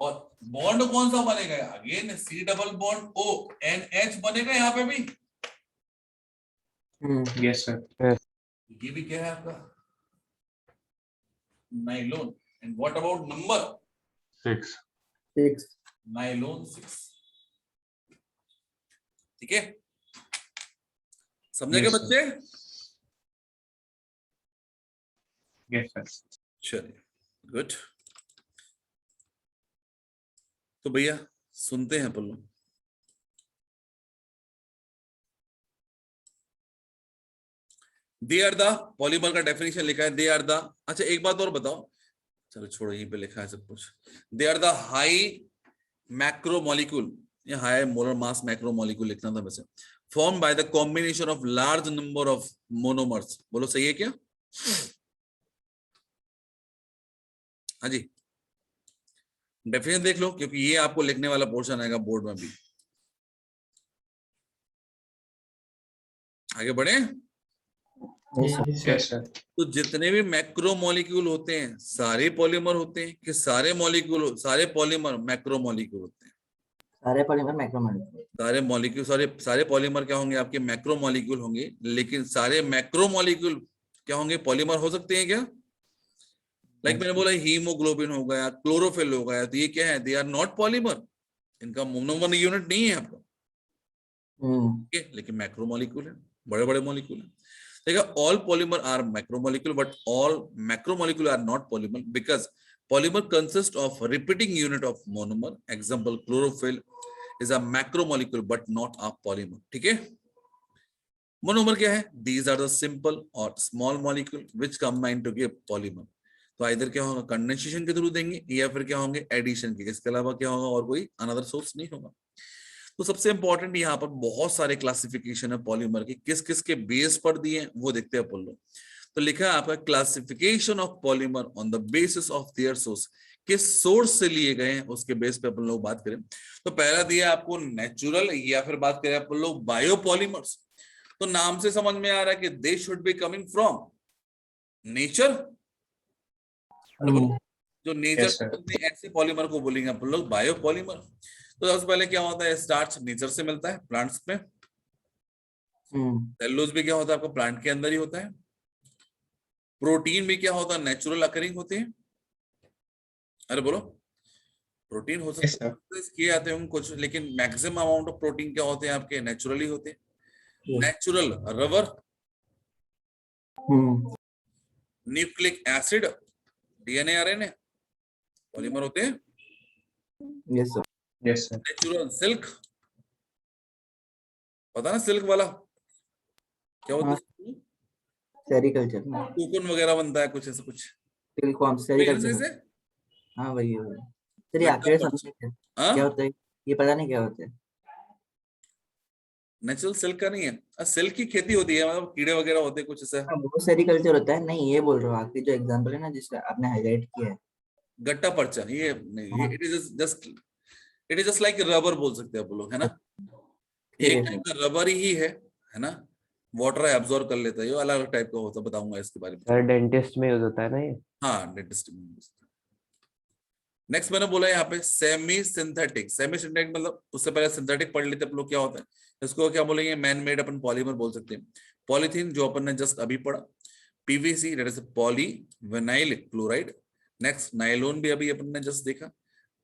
और बॉन्ड कौन सा बनेगा, again C double bond O NH बनेगा यहाँ पे भी। Yes, sir. ये भी क्या है आपका nylon. And what about number, 6 nylon 6। ठीक है, समझे क्या Yes, sir. बच्चे? Yes, sir. चलिए, गुड। तो भैया सुनते हैं पल्लू। दे आर द, पॉलीमर का डेफिनेशन लिखा है, दे आर द। अच्छा एक बात और बताओ, चलो छोड़ो, यहीं पे लिखा है सब कुछ। They are the high macromolecule, या हाई मोलर मास मैक्रोमोलिक्यूल लिखना था वैसे, form by the combination of large number of monomers. बोलो सही है क्या? हाँ जी, डेफिनेशन देख लो, क्योंकि ये आपको लिखने वाला पोर्शन आएगा बोर्ड में भी। आगे बढ़े। Yes, sir. तो जितने भी मैक्रोमोलिक्यूल होते हैं सारे पॉलीमर होते हैं, कि सारे मॉलिक्यूल, सारे पॉलीमर मैक्रोमोलिक्यूल होते हैं? सारे पॉलीमर मैक्रोमोलिक्यूल। सारे मॉलिक्यूल, सारे पॉलीमर क्या होंगे आपके, मैक्रोमोलिक्यूल होंगे। लेकिन सारे मैक्रोमोलिक्यूल क्या होंगे, पॉलीमर हो सकते हैं क्या? लाइक मैंने बोला हीमोग्लोबिन हो गया, क्लोरोफिल हो गया, तो ये क्या है, दे आर नॉट पॉलीमर, इनका मोनोमर यूनिट नहीं है आपका, ठीक है, लेकिन मैक्रोमोलिक्यूल है, बड़े बड़े मॉलिक्यूल है। देखा, all polymer are macromolecule but all macromolecule are not polymer because polymer consists of repeating unit of monomer. Example, chlorophyll is a macromolecule but not a polymer. ठीक है, monomer क्या है? These are the simple or small molecule which combine to give polymer. तो इधर क्या होगा, condensation के through देंगे, या फिर क्या होंगे, एडिशन के। इसके अलावा क्या होगा, और कोई अनदर सोर्स नहीं होगा। तो सबसे इंपॉर्टेंट यहाँ पर बहुत सारे क्लासिफिकेशन है पॉलीमर के, किस किस के बेस पर दिए हैं वो देखते हैं अपन लोग। तो लिखा है आपका classification of polymer on the basis of their source, किस सोर्स से लिए गए हैं उसके बेस पे अपन लोग बात करें। तो पहला दिया आपको नेचुरल, या फिर बात करें अपन लोग बायोपॉलीमर्स। तो नाम से समझ में आ रहा है कि they should be coming from nature. जो नेचर Yes, sir. ऐसे पॉलीमर को बोलेंगे अपन लोग बायोपॉलीमर। तो सबसे पहले क्या होता है, स्टार्च नेचर से मिलता है प्लांट्स में। सेलुलोज भी क्या होता है आपका, प्लांट के अंदर ही होता है। प्रोटीन भी क्या होता है, नेचुरल अकरिंग होते हैं। अरे बोलो, प्रोटीन हो Yes, सकता sir. है किए आते हैं कुछ, लेकिन मैक्सिमम अमाउंट ऑफ प्रोटीन क्या होते हैं आपके, नेचुरली होते हैं। Natural rubber, nucleic acid, DNA RNA polymer होते हैं। Yes sir. Yes, sir. Natural silk, पता ना सिल्क वाला क्या होता है, सेरिकल्चर, कोकून वगैरह बनता है कुछ ऐसा कुछ। Silkworm, sericulture. हाँ वही है। सर ये आपके समझे क्या होता है, ये पता नहीं क्या होता है। नेचुरल सिल्क का नहीं है, सिल्क की खेती होती है, मतलब कीड़े वगैरह होते हैं कुछ ऐसा। वो सेरिकल्चर होता है। नहीं ये बोल रहा हूँ, आपकी जो एग्जांपल है ना जिसका आपने हाईलाइट किया है, गट्टा पर्चा, ये नहीं, it is just like rubber बोल सकते हैं आप लोग, है ना। एक टाइप का रबर ही है ना, वाटर एब्जॉर्ब कर लेता है। ये अलग अलग टाइप का होता है, बताऊंगा इसके बारे में। सर डेंटिस्ट में यूज होता है ना ये। हाँ, डेंटिस्ट में। नेक्स्ट मैंने बोला यहाँ पे सेमी सिंथेटिक। सेमी सिंथेटिक मतलब उससे पहले सिंथेटिक पढ़ लेते अपन लोग, क्या होता है इसको क्या बोलेंगे, मैन मेड अपन पॉलीमर बोल सकते हैं। पॉलीथीन जो अपन ने जस्ट अभी पढ़ा, PVC that is poly vinyl chloride. Next nylon भी अभी अपन ने जस्ट देखा।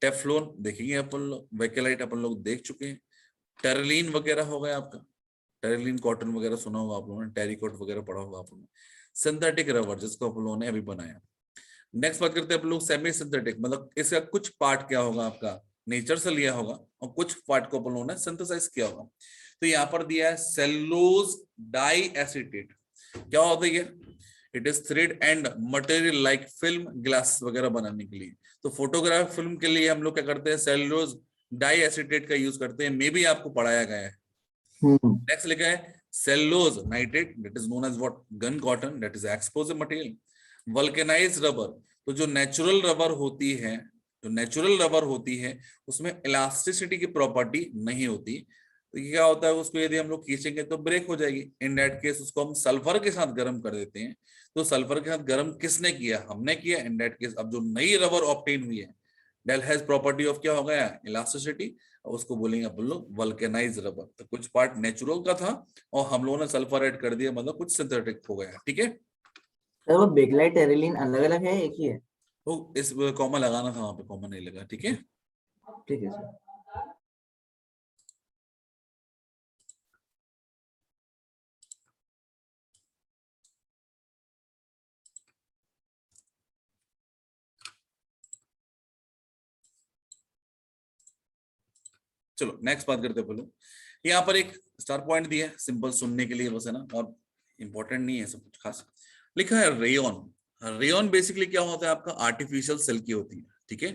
टेफ्लॉन देखेंगे अपन लोग, वेकेलाइट अपन लोग देख चुके हैं। टेरिलीन वगैरह हो गया आपका, टेरिलीन कॉटन वगैरह सुना होगा आप लोगों ने, टेरिकॉट वगैरह पढ़ा होगा आप लोगों ने। सिंथेटिक रबर जिसको अपन लोगों ने अभी बनाया। नेक्स्ट बात करते हैं अपन लोग सेमी सिंथेटिक, मतलब इसका कुछ पार्ट क्या होगा आपका नेचर से लिया होगा और कुछ पार्ट को अपन लोगों ने सिंथेसाइज किया होगा। तो यहाँ पर दिया है सेलुलोज डाई एसीटेट। क्या होता है ये, it is thread and material like film glass वगैरह बनाने के लिए। तो फोटोग्राफ फिल्म के लिए हम लोग क्या करते हैं, सेलुलोज डाई एसीटेट का यूज करते हैं। मे बी आपको पढ़ाया गया है। नेक्स्ट लिखा है cellulose nitrate, that is known as what, gun cotton, that is explosive material. Vulcanized rubber, तो जो नेचुरल रबर होती है, जो नेचुरल रबर होती है उसमें इलास्टिसिटी की प्रॉपर्टी नहीं होती, तो ये क्या होता है, उसको यदि हम लोग खींचेंगे तो ब्रेक हो जाएगी। इन दैट केस उसको हम सल्फर के साथ गर्म कर देते हैं। तो सल्फर के साथ गर्म किसने किया, हमने किया। इन दैट केस अब जो नई रबर ऑब्टेन हुई है, डेल हैज प्रॉपर्टी ऑफ क्या हो गया, इलास्टिसिटी, उसको बोलेंगे अपन लोग वल्केनाइज रबर। तो कुछ पार्ट नेचुरल का था और हम लोगों ने सल्फर ऐड कर दिया, मतलब कुछ सिंथेटिक हो गया। ठीक है, सर वो बेकलाइट टेरिलीन अलग अलग है, एक ही है? तो इस कॉमा लगाना था, वहां पे कॉमा नहीं लगा। ठीक है, ठीक है सर। चलो नेक्स्ट बात करते हैं। बोलो, यहाँ पर एक स्टार पॉइंट दिया है, सिंपल सुनने के लिए बस है ना, और इंपॉर्टेंट नहीं है सब कुछ खास। लिखा है रेयन। रेयन बेसिकली क्या होता है, आपका आर्टिफिशियल सिल्क होती है। ठीक है,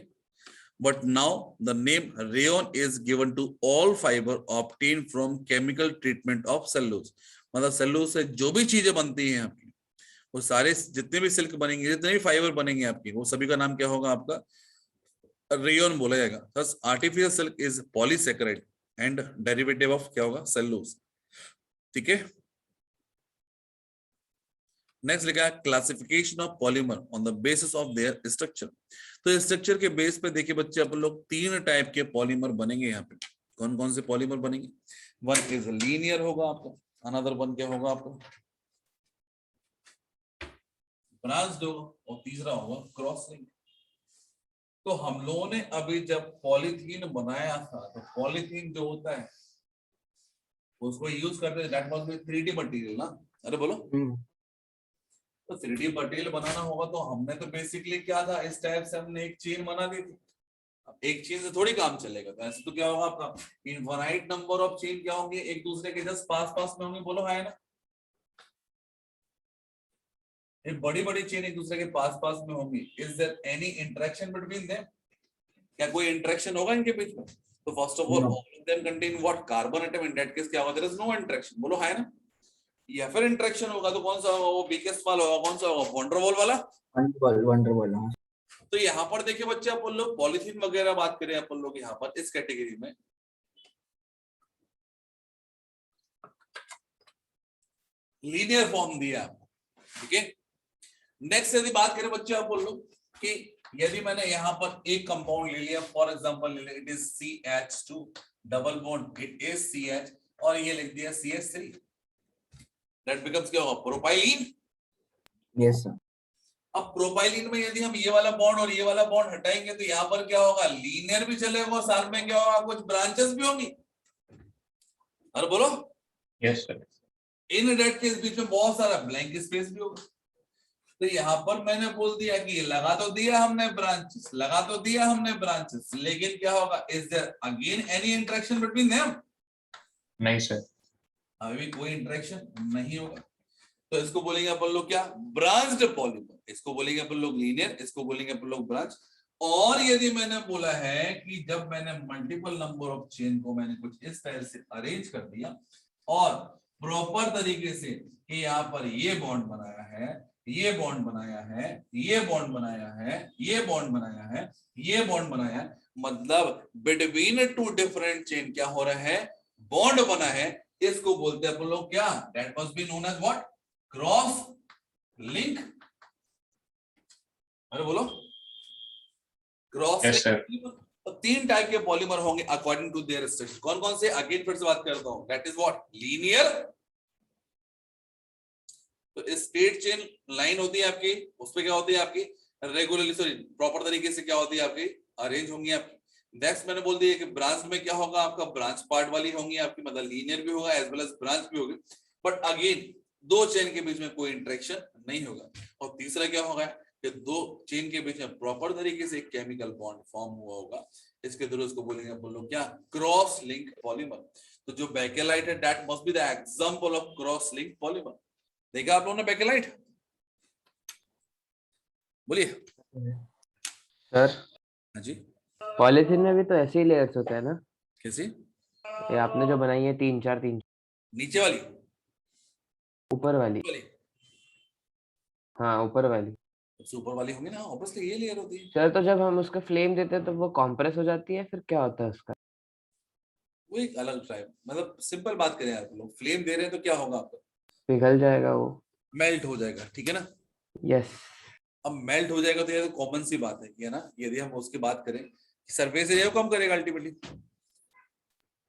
but now the name rayon is given to all fibre obtain from chemical treatment of cellulose. मतलब सेलुलोज से जो भी चीजें बनती हैं आपकी, वो सारे जितने भी सिल्क बनेंगे, जितने भी फाइबर बनेंगे आपकी, वो सभी का नाम क्या होगा, आपका रेयन बोला जाएगा। Thus artificial silk is polysaccharide and derivative of क्या होगा, सेलुलोज। ठीक है, नेक्स्ट लिखा है classification of polymer on the basis of their structure. तो स्ट्रक्चर के बेस पे देखिए बच्चे, अपन लोग 3 टाइप के पॉलीमर बनेंगे यहाँ पे। कौन कौन से पॉलीमर बनेंगे, वन इज लीनियर होगा आपका, अनदर वन क्या होगा आपका, ब्रांच्ड होगा, और तीसरा होगा क्रॉस लिंक। तो हम लोगों ने अभी जब पॉलीथीन बनाया था, तो पॉलीथीन जो होता है उसको यूज करते थे, दैट वाज 3D मटेरियल ना। अरे बोलो, तो 3D मटेरियल बनाना होगा तो हमने तो बेसिकली क्या था, इस टाइप से हमने एक चेन बना दी थी। अब एक चेन से थोड़ी काम चलेगा, तो ऐसे तो क्या होगा आपका, इनफाइनाइट नंबर ऑफ चेन क्या होंगे, एक दूसरे के जस्ट पास पास में होंगे। बोलो है ना, एक बड़ी बड़ी चेन एक दूसरे के पास पास में होंगी। Is there any interaction between them, क्या कोई इंटरेक्शन होगा इनके बीच में? तो first of all all of them contain what, carbon atom. In that case क्या होगा, देयर इज नो इंटरेक्शन। बोलो है ना, या फिर इंटरेक्शन होगा तो कौन सा होगा, वो वीकेस्ट वाला होगा। कौन सा होगा, वंडरवॉल वाला। वंडरवॉल। तो यहाँ पर देखिए बच्चे, अपन लोग पॉलीथीन वगैरह बात करें, अपन लोग यहाँ पर इस कैटेगरी में लीनियर फॉर्म दिया। ठीक है, नेक्स्ट यदि बात करें बच्चे, आप बोल लो कि यदि मैंने यहाँ पर एक कंपाउंड ले लिया, फॉर एग्जांपल ले लिया, it is CH2 double bond, it is CH, और ये लिख दिया CH3, दैट बिकम्स क्या होगा, प्रोपाइलीन। Yes sir. अब प्रोपाइलीन में यदि हम ये वाला बॉन्ड और ये वाला बॉन्ड हटाएंगे तो यहाँ पर क्या होगा, लीनियर भी चलेगा, और साथ में क्या होगा, कुछ ब्रांचेस भी होंगी। अरे बोलो, yes sir. In that case बीच में बहुत सारा ब्लैंक स्पेस भी होगा। तो यहाँ पर मैंने बोल दिया कि लगा तो दिया हमने ब्रांचेस, लगा तो दिया हमने ब्रांचेस, लेकिन क्या होगा, is there again any interaction between them? नहीं सर। अभी कोई इंटरेक्शन नहीं होगा। तो इसको बोलेंगे अपन लोग क्या, ब्रांच्ड पॉलीमर। इसको बोलेंगे अपन लोग लीनियर, इसको बोलेंगे अपन लोग ब्रांच। और यदि मैंने बोला है कि जब मैंने मल्टीपल नंबर ऑफ चेन को मैंने कुछ इस तरह से अरेंज कर दिया और प्रॉपर तरीके से कि यहाँ पर ये बॉन्ड बनाया है, ये बॉन्ड बनाया है, ये बॉन्ड बनाया है, ये बॉन्ड बनाया है, ये बॉन्ड बनाया है, मतलब बिटवीन 2 डिफरेंट चेन क्या हो रहा है, बॉन्ड बना है। इसको बोलते हैं अपन लोग क्या, that must be known as what, cross link. अरे बोलो, क्रॉस लिंक। तो 3 टाइप के पॉलीमर होंगे अकॉर्डिंग टू देयर स्ट्रक्चर। कौन कौन से, अगेन फिर से बात करता हूं, दैट इज व्हाट, लीनियर। तो स्ट्रेट चेन लाइन होती है आपकी, उसपे क्या होती है आपकी, रेगुलरली सॉरी प्रॉपर तरीके से क्या होती है आपकी, अरेंज होंगी आपकी। नेक्स्ट मैंने बोल दिया कि ब्रांच में क्या होगा आपका, ब्रांच पार्ट वाली होंगी आपकी, मतलब लीनियर भी होगा एज वेल एज ब्रांच भी होगी, बट अगेन 2 चेन के बीच में कोई इंटरेक्शन नहीं होगा। और तीसरा क्या होगा कि 2 चेन के बीच में प्रॉपर तरीके से एक केमिकल बॉन्ड फॉर्म हुआ होगा। इसके थ्रू इसको बोलेंगे अपन लोग क्या, क्रॉस लिंक पॉलीमर। तो जो बेकेलाइट है that must be the example of cross link polymer. देखा आप लोगों ने बेकेलाइट, बोलिए सर हाँ जी। पॉलीथीन में भी तो ऐसे ही लेयर्स होते हैं ना? कैसे, ये आपने जो बनाई है 3-4 नीचे वाली ऊपर वाली, वाली हाँ ऊपर वाली। सबसे ऊपर वाली होंगी ना, ऑब्वियसली ये लेयर होती है। सर तो जब हम उसका फ्लेम देते हैं तो वो कॉम्प्रेस हो जाती है, फिर क्या होता है उसका? वो एक अलग टाइप, मतलब सिंपल बात करें यार, लोग फ्लेम दे रहे हैं तो क्या होगा आपका, पिघल जाएगा वो। मेल्ट हो जाएगा, ठीक है ना। यस। अब मेल्ट हो जाएगा तो ये कॉमन सी बात है ना, यदि हम उसकी बात करें कि सरफेस एरिया को कम करेगा अल्टीमेटली,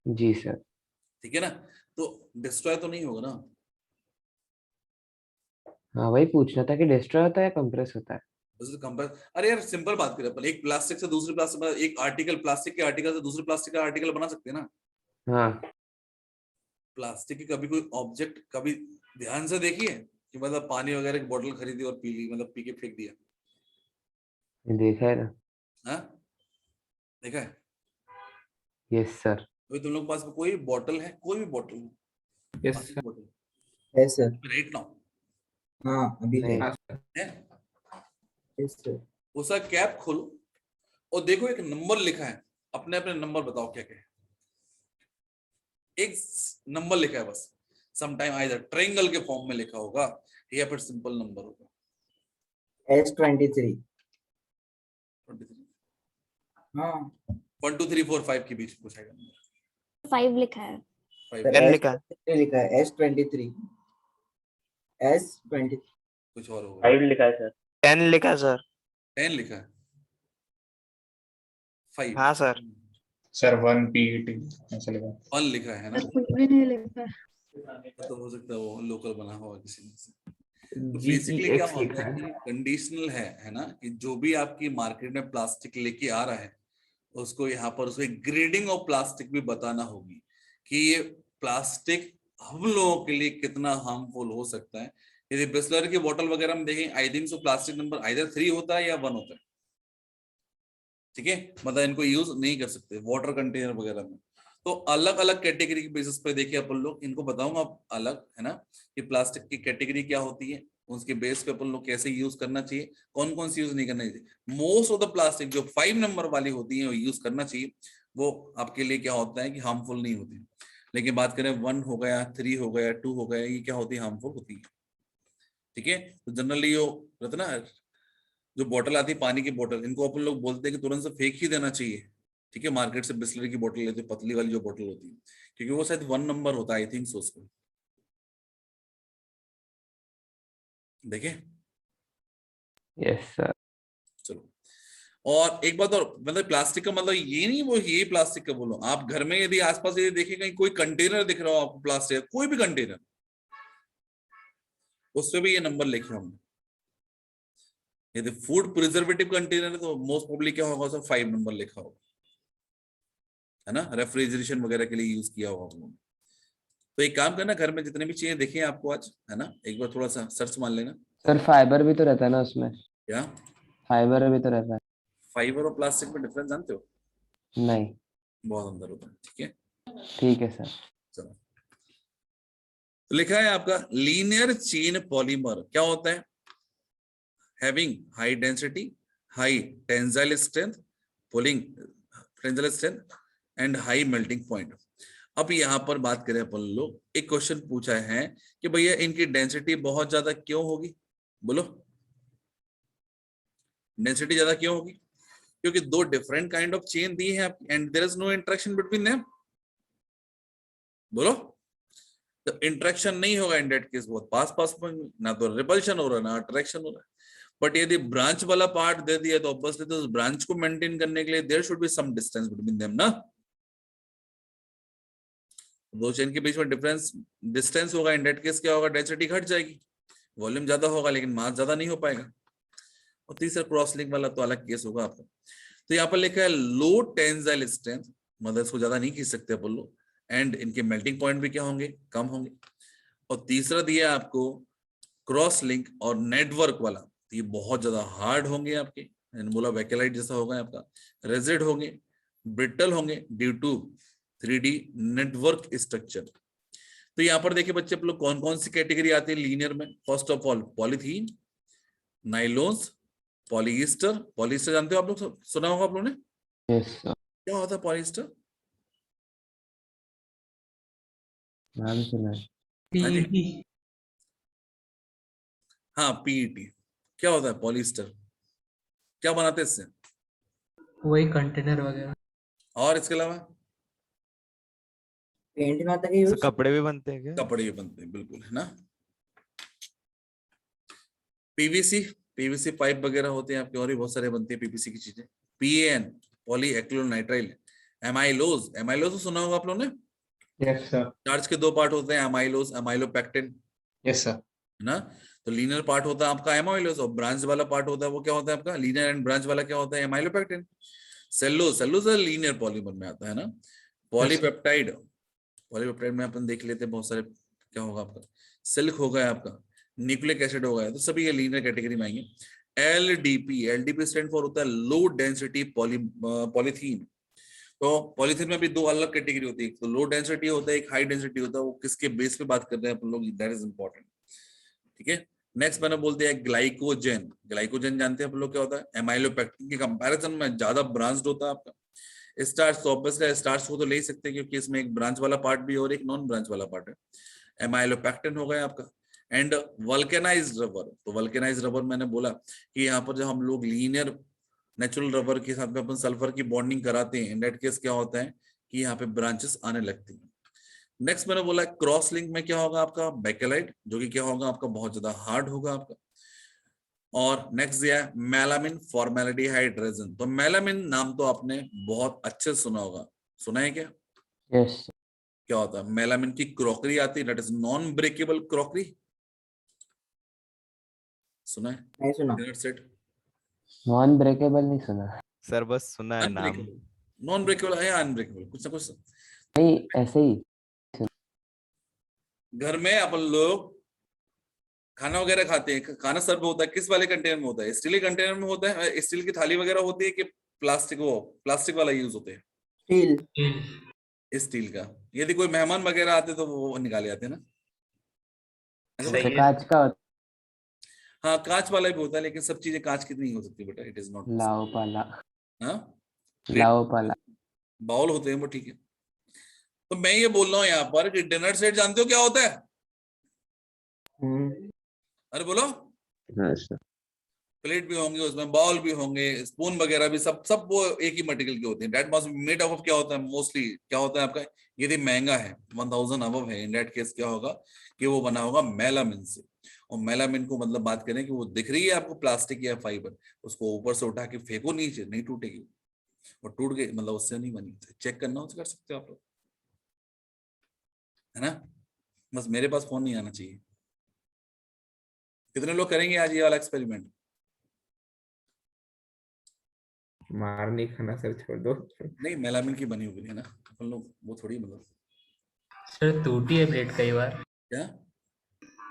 जी सर। ठीक है ना, तो डिस्ट्रॉय तो नहीं होगा ना। हाँ वही पूछना था कि डिस्ट्रॉय होता है या कंप्रेस होता है। कंपेयर, अरे यार सिंपल बात करें अपन, एक प्लास्टिक से दूसरे प्लास्टिक, एक आर्टिकल, प्लास्टिक के आर्टिकल से दूसरे प्लास्टिक का आर्टिकल बना सकते हैं ना। हाँ प्लास्टिक की कभी कोई ऑब्जेक्ट कभी ध्यान से देखिए कि मतलब पानी वगैरह की बोतल खरीदी और पी ली, मतलब पी के फेंक दिया, देखा है ना। हाँ देखा है। Yes sir. वही तुम लोग के पास में कोई बॉटल है, कोई भी बॉटल है, यस पानी की सर। बॉटल है सर। राइट नाउ हाँ अभी है। नहीं। हाँ सर। है, यस सर। उसका कैप खोलो और देखो एक नंबर लिखा है, अपने अपने नंबर बताओ क्या क्या है। एक नंबर लिखा है बस, समटाइम आइदर ट्रायंगल के फॉर्म में लिखा होगा या फिर सिंपल नंबर होगा। S23। 23, हाँ 1 2 3 4 5 के बीच पूछेगा नंबर। 5 लिखा है। 5 सर टेन लिखा है। S23 लिखा है, S23, S23। कुछ और होगा। 5 लिखा है सर। 10 लिखा है सर। 10 लिखा है, 5 हाँ सर। सर 1 PET ऐसा लिखा है। 1 लिखा है ना, कुछ भी नहीं लिखा है। तो हो सकता है वो लोकल बना हुआ किसी में से। तो बेसिकली क्या GPX होता लिखा है है। कि कंडीशनल है ना, कि जो भी आपकी मार्केट में प्लास्टिक लेके आ रहा है उसको यहाँ पर उसको ग्रेडिंग ऑफ प्लास्टिक भी बताना होगी कि ये प्लास्टिक हम लोगों के लिए कितना हार्मफुल हो सकता है। यदि बिस्लर की बोतल वगैरह में देखें, आई थिंक सो प्लास्टिक नंबर आइदर 3 होता है या 1 होता है, ठीक है, मतलब इनको यूज नहीं कर सकते वाटर कंटेनर वगैरह में। तो अलग अलग कैटेगरी के बेसिस पे देखिए अपन लोग, इनको बताऊंगा अलग, है ना, कि प्लास्टिक की कैटेगरी क्या होती है, उसके बेस पे अपन लोग कैसे यूज करना चाहिए, कौन कौन सी यूज नहीं करना चाहिए। मोस्ट ऑफ द प्लास्टिक जो 5 नंबर वाली होती है वो यूज करना चाहिए, वो आपके लिए क्या होता है कि हार्मफुल नहीं होती। लेकिन बात करें 1 हो गया, 3 हो गया, 2 हो गया, ये क्या होती है, हार्मफुल होती है, ठीक है। तो जनरली यो रहता ना, जो बोतल आती है पानी की बोतल, इनको अपन लोग बोलते हैं कि तुरंत से फेंक ही देना चाहिए, ठीक है। मार्केट से बिस्लरी की बोतल लेते हैं, पतली वाली जो बोतल होती है, क्योंकि वो शायद 1 नंबर होता है, आई थिंक सो। उसको देखें, यस सर। चलो। और एक बात और, मतलब प्लास्टिक का मतलब ये नहीं वो ये प्लास्टिक का बोलो, आप घर में यदि आसपास यदि देखें कहीं कोई कंटेनर दिख रहा हो आपको प्लास्टिक, कोई भी कंटेनर, उस पे भी ये नंबर लिखे होंगे। यदि फूड प्रिजर्वेटिव कंटेनर है तो मोस्ट प्रोबेबली क्या होगा, उसमें 5 नंबर लिखा होगा, है ना, रेफ्रिजरेशन वगैरह के लिए यूज किया होगा उन्होंने। तो एक काम करना, घर में जितने भी चीजें देखें आपको आज, है ना, एक बार थोड़ा सा सर्च मान लेना। सर फाइबर भी तो रहता है ना उसमें। क्या फाइबर भी तो रहता है। फाइबर और प्लास्टिक में डिफरेंस जानते हो? नहीं। बहुत अंदर होता है, ठीक है। ठीक है सर। चलो, तो लिखा है आपका लीनियर चेन पॉलीमर क्या होता है, having high density, high tensile strength, pulling tensile strength and high melting point. अब यहाँ पर बात करें अपन लोग, एक क्वेश्चन पूछा है कि भैया इनकी डेंसिटी बहुत ज्यादा क्यों होगी, बोलो डेंसिटी ज्यादा क्यों होगी? क्योंकि दो डिफरेंट काइंड ऑफ चेन दी है and there is no interaction between them, बोलो। तो इंटरेक्शन नहीं होगा इन दैट केस, बहुत पास पास में, ना तो रिपल्शन हो रहा है ना अट्रैक्शन हो रहा है। बट यदि ब्रांच वाला पार्ट दे दिया तो ऑब्वियसली तो उस ब्रांच को मेंटेन करने के लिए there should be some distance between them ना। दो चेन के बीच में डिफरेंस डिस्टेंस होगा, इन दैट केस क्या होगा, डेंसिटी घट जाएगी, वॉल्यूम ज्यादा होगा लेकिन मास ज्यादा नहीं हो पाएगा। और तीसरा क्रॉस लिंक वाला तो अलग केस होगा आपका। तो यहाँ पर लिखा है लो टेंसाइल स्ट्रेंथ, मतलब इसको ज्यादा नहीं खींच सकते अपन लोग, एंड इनके मेल्टिंग पॉइंट भी क्या होंगे, कम होंगे। और तीसरा दिया आपको क्रॉस लिंक और नेटवर्क वाला, तो ये बहुत ज्यादा हार्ड होंगे आपके, मैंने बोला वैकेलाइट जैसा होगा आपका, रेजिड होंगे, ब्रिटल होंगे due to 3D network structure. तो यहाँ पर देखिए बच्चे, आप लोग कौन कौन सी कैटेगरी आती है लीनियर में। First of all polythene, nylons, polyester. Polyester जानते हो आप लोग, सुना होगा आप लोगों ने, यस सर। क्या होता है पॉलीस्टर? नाम सुना है। हाँ जी, PET। हाँ पीईटी क्या होता है? पॉलिस्टर। क्या बनाते हैं इससे? वही कंटेनर वगैरह। और इसके अलावा पेंट में आता है तो यूज। कपड़े भी बनते हैं क्या? कपड़े भी बनते हैं, बिल्कुल, है ना। पीवीसी, पीवीसी पाइप वगैरह होते हैं आपके, और भी बहुत सारे बनते हैं पीवीसी की चीजें। PN, poly acrylonitrile. Amylose, amylose तो सुना होगा आप लोगों ने। Yes sir. चार्ज के दो पार्ट होते हैं, एमाइलोज, एमाइलोपेक्टिन, यस सर। है ना। तो लीनियर पार्ट होता है आपका एमाइलोज, और ब्रांच वाला पार्ट होता है वो क्या होता है आपका? लीनियर एंड ब्रांच वाला क्या होता है? Amylopectin. Cellulose, cellulose linear polymer में आता है ना। पॉलीपेप्टाइड, पॉलीपेप्टाइड में अपन देख लेते हैं बहुत सारे। क्या होगा आपका? सिल्क हो गया आपका, न्यूक्लिक एसिड हो गया, तो सभी ये लीनियर कैटेगरी में आएंगे। एलडीपी, एलडीपी स्टैंड फॉर होता है लो डेंसिटी पॉलीथीन। तो पॉलीथीन में भी दो अलग कैटेगरी होती है, एक तो लो डेंसिटी होता है, एक हाई डेंसिटी होता है। वो किसके बेस पे बात कर रहे हैं अपन लोग, दैट इज इंपॉर्टेंट। ठीक है, नेक्स्ट मैंने बोलते हैं ग्लाइकोजन। ग्लाइकोजन जानते हैं अपन लोग क्या होता है? एमाइलोपेक्टिन के कंपैरिजन में ज्यादा ब्रांच्ड होता है आपका। स्टार्च, तो ऑब्वियसली स्टार्च को तो ले ही सकते हैं क्योंकि इसमें एक ब्रांच वाला पार्ट भी और एक नॉन ब्रांच वाला पार्ट है। एमाइलोपेक्टिन हो गया आपका। एंड वल्केनाइज्ड रबर, तो वल्केनाइज्ड रबर मैंने बोला कि यहाँ पर जब हम लोग लीनियर नेचुरल रबर के साथ में अपन सल्फर की बॉन्डिंग कराते हैं, इन दैट केस क्या होता है कि यहाँ पे ब्रांचेस आने लगती हैं। नेक्स्ट मैंने बोला क्रॉस लिंक में क्या होगा आपका? बेकेलाइट, जो कि क्या होगा आपका? बहुत ज्यादा हार्ड होगा आपका। और नेक्स्ट दिया है मेलामिन फॉर्मेल्डिहाइड रेजिन। तो मेलामिन नाम तो आपने बहुत अच्छे से सुना होगा, सुना है क्या? यस क्या होता है? मेलामिन की क्रॉकरी आती है, that is non breakable crockery, सुना है? नहीं सुना। डिनर सेट नॉन ब्रेकेबल नहीं सुना। सर बस सुना है नाम। अनब्रेकेबल, नॉन ब्रेकेबल है या अनब्रेकेबल, कुछ ना कुछ। नहीं ऐसे ही। घर में अपन लोग खाना वगैरह खाते हैं, खाना सर्व होता है किस वाले कंटेनर में होता है? स्टील के कंटेनर में होता है, स्टील की थाली वगैरह होती है कि प्लास्टिक, वो प्लास्टिक वाला यूज होते हैं? स्टील। स्टील का। यदि कोई मेहमान वगैरह आते तो वो निकाले आते हैं ना। तो कांच का होता हाँ कांच वाला भी होता है, लेकिन सब चीजें कांच की नहीं हो सकती बेटा, इट इज नॉट। लाओ पाला। हाँ लाओ पाला। बाउल होते हैं वो, ठीक है। तो मैं ये बोल रहा हूँ यहाँ पर कि डिनर सेट जानते हो क्या होता है? अरे बोलो। हाँ सर। प्लेट भी होंगे उसमें, बाउल भी होंगे, स्पून वगैरह भी, सब सब वो एक ही मटेरियल के होते हैं। दैट मस्ट मेड ऑफ क्या होता है? मोस्टली क्या होता है आपका? यदि महंगा है 1000 अबव है, इन दैट केस क्या होगा कि वो बना होगा मेलामिन से। और मेलामिन को मतलब बात करें कि वो दिख रही है आपको प्लास्टिक या फाइबर, उसको ऊपर से उठा के फेंको नीचे, नहीं टूटेगी। और टूट गई मतलब उससे नहीं बनी, चेक करना हो तो कर सकते हो आप लोग, है ना। बस मेरे पास फोन नहीं आना चाहिए। कितने लोग करेंगे आज ये वाला एक्सपेरिमेंट? मार नहीं खाना सर, छोड़ दो। नहीं, मेलामिन की बनी हुई है ना अपन लोग, वो थोड़ी मतलब। सर टूटी है प्लेट कई बार, क्या?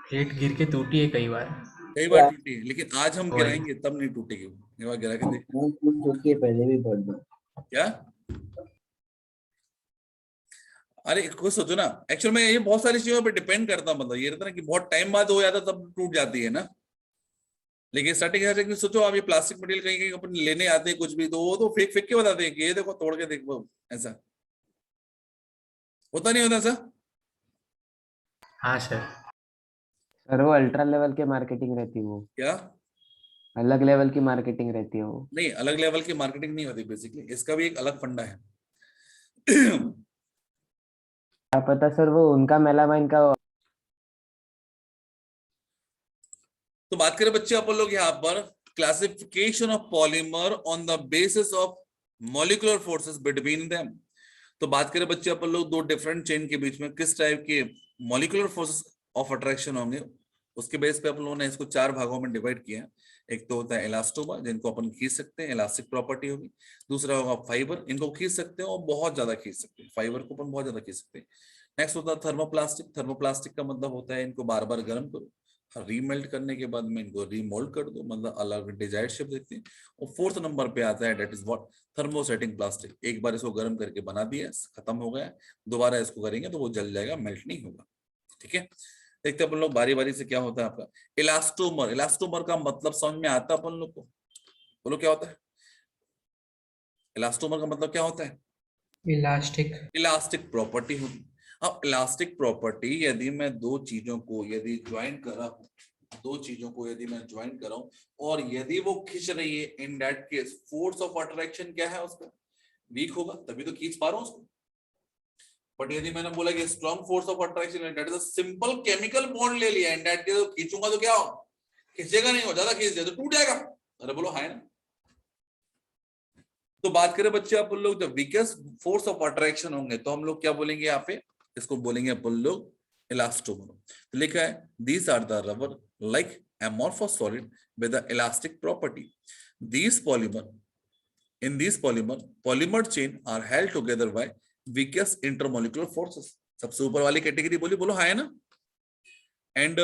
प्लेट गिर के टूटी है कई बार। कई बार टूटी है, लेकिन आज हम वही। गिराएंगे तब नहीं टूटेगी वो। एक बार गिरा के देख। टूटी है पहले भी बहुत बार। क्या? अरे कुछ सोचो ना, एक्चुअल में ये बहुत सारी चीजों पे डिपेंड करता है। मतलब ये रहता है ना कि बहुत टाइम बाद हो जाता तब टूट जाती है ना। लेकिन स्टार्टिंग सोचो आप, ये प्लास्टिक मटेरियल कहीं कहीं अपन लेने आते हैं कुछ भी, तो वो तो फेंक फेंक के बताते हैं कि ये देखो तोड़ के देखो, ऐसा होता नहीं होता ऐसा? हाँ सर। सर वो अल्ट्रा लेवल के मार्केटिंग रहती है वो, क्या? अलग लेवल की मार्केटिंग रहती है वो। नहीं, अलग लेवल की मार्केटिंग नहीं होती बेसिकली, इसका भी एक अलग फंडा है। क्या पता सर वो उनका मेलामाइन का। तो बात करें बच्चे अपन लोग यहाँ पर classification of polymer on the basis of molecular forces between them. तो बात करें बच्चे अपन लोग दो डिफरेंट चेन के बीच में किस टाइप के मॉलिक्यूलर फोर्सेस ऑफ अट्रैक्शन होंगे, उसके बेस पे अपन लोगों ने इसको 4 भागों में डिवाइड किया है। एक तो होता है इलास्टोमर, जिनको अपन खींच सकते हैं, इलास्टिक प्रॉपर्टी होगी। दूसरा होगा फाइबर, इनको खींच सकते हैं और बहुत ज्यादा खींच सकते हैं, फाइबर को अपन बहुत ज्यादा खींच सकते हैं। नेक्स्ट होता है थर्मोप्लास्टिक। थर्मोप्लास्टिक का मतलब होता है इनको बार बार गर्म करो, रीमेल्ट करने के बाद में इनको रीमोल्ड कर दो, मतलब अलग डिजायर्ड शेप देते हैं। और 4th नंबर पे आता है that is what? Thermosetting plastic. एक बार इसको गर्म करके बना दिया, खत्म हो गया, दोबारा इसको करेंगे तो वो जल जाएगा, मेल्ट नहीं होगा। ठीक है, देखते हैं अपन लोग बारी बारी से क्या होता है आपका इलास्टोमर। इलास्टोमर का मतलब समझ में आता है अपन लोग को? बोलो क्या होता है इलास्टोमर का मतलब? क्या होता है? इलास्टिक। इलास्टिक प्रॉपर्टी होगी। अब इलास्टिक प्रॉपर्टी, यदि मैं दो चीजों को यदि ज्वाइन करा हूं, दो चीजों को यदि मैं ज्वाइन कर रहा हूं और यदि वो खींच रही है, in that case force of attraction क्या है उसका, वीक होगा, तभी तो खींच पा रहा हूं उसको। बट यदि मैंने बोला कि strong force of attraction, that is a simple chemical bond ले लिया, इन दैट केस खींचूंगा तो क्या हो, खींचेगा नहीं, हो ज्यादा खींच दिया तो टूट जाएगा। अरे बोलो हाँ ना। तो बात करें बच्चे अपन लोग जब वीकेस्ट फोर्स ऑफ अट्रैक्शन होंगे तो हम लोग क्या बोलेंगे यहाँ पे, इसको बोलेंगे अपन लोग इलास्टोमर। तो लिखा है these are the rubber like amorphous solid with the elastic property. These polymer chain are held together by weakest intermolecular forces. सबसे ऊपर वाली कैटेगरी बोली, बोलो हाँ है ना। And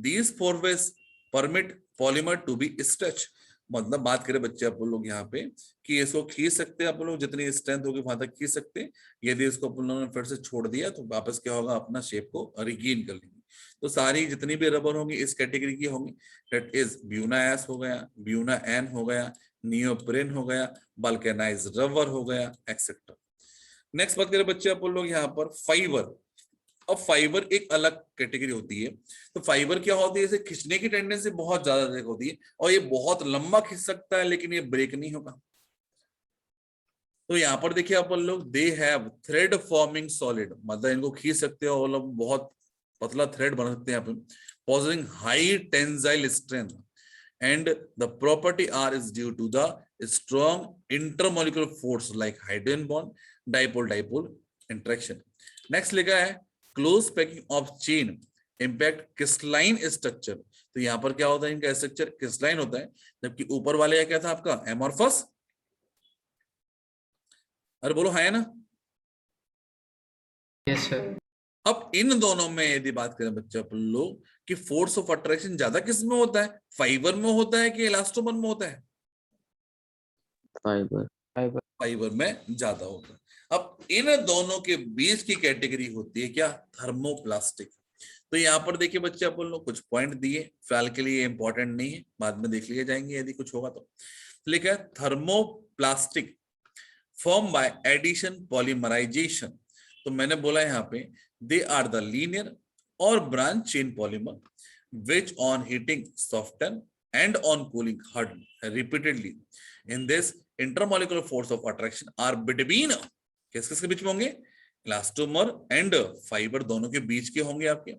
these forces permit polymer to be stretched. मतलब बात करें बच्चे अपन लोग यहाँ पे कि इसको खींच सकते हैं अपन लोग, जितनी स्ट्रेंथ होगी वहां तक खींच सकते हैं। यदि इसको अपन लोगों ने फिर से छोड़ दिया तो वापस क्या होगा, अपना शेप को रिगेन कर लेंगे। तो सारी जितनी भी रबर होंगी इस कैटेगरी की होंगी, दैट इज ब्यूना एस हो गया, ब्यूना एन हो गया, नियोप्रेन हो गया, वल्केनाइज्ड रबर हो गया, एक्सेट्रा। नेक्स्ट बात करें बच्चे अपन लोग यहाँ पर फाइबर। अब फाइबर एक अलग कैटेगरी होती है। तो फाइबर क्या होती है, इसे खींचने की टेंडेंसी बहुत ज्यादा होती है और ये बहुत लंबा खींच सकता है, लेकिन ये ब्रेक नहीं होगा। तो यहाँ पर देखिए अपन लोग, they have thread forming solid, मतलब इनको खींच सकते हो और बहुत पतला थ्रेड बना सकते हैं आप, positive high tensile strength and the property are is due to the strong intermolecular force like hydrogen bond, dipole dipole interaction. Next लिखा है close packing of chain impact crystalline structure. तो यहाँ पर क्या होता है, इनका स्ट्रक्चर क्रिस्टलाइन होता है, जबकि ऊपर वाले का क्या था आपका, एमॉर्फस। अरे बोलो है ना। Yes sir. अब इन दोनों में यदि बात करें बच्चे अपन लोग कि फोर्स ऑफ अट्रैक्शन ज्यादा किस में होता है, फाइबर में होता है कि इलास्टोमर में होता है? फाइबर में ज्यादा होता है। अब इन दोनों के बीच की कैटेगरी होती है क्या, थर्मोप्लास्टिक। तो यहाँ पर देखिए बच्चे अपन लोग कुछ पॉइंट दिए, फिलहाल के लिए इंपॉर्टेंट नहीं है, बाद में देख लिए जाएंगे यदि कुछ होगा तो। लिखा है thermoplastic form by addition polymerisation. तो मैंने बोला यहाँ पे दे आर द लीनियर और branch chain polymer which on heating soften and on cooling harden repeatedly. In this intermolecular force of attraction are between किस-किस के बीच में होंगे, इलास्टोमर एंड फाइबर दोनों के बीच के होंगे आपके।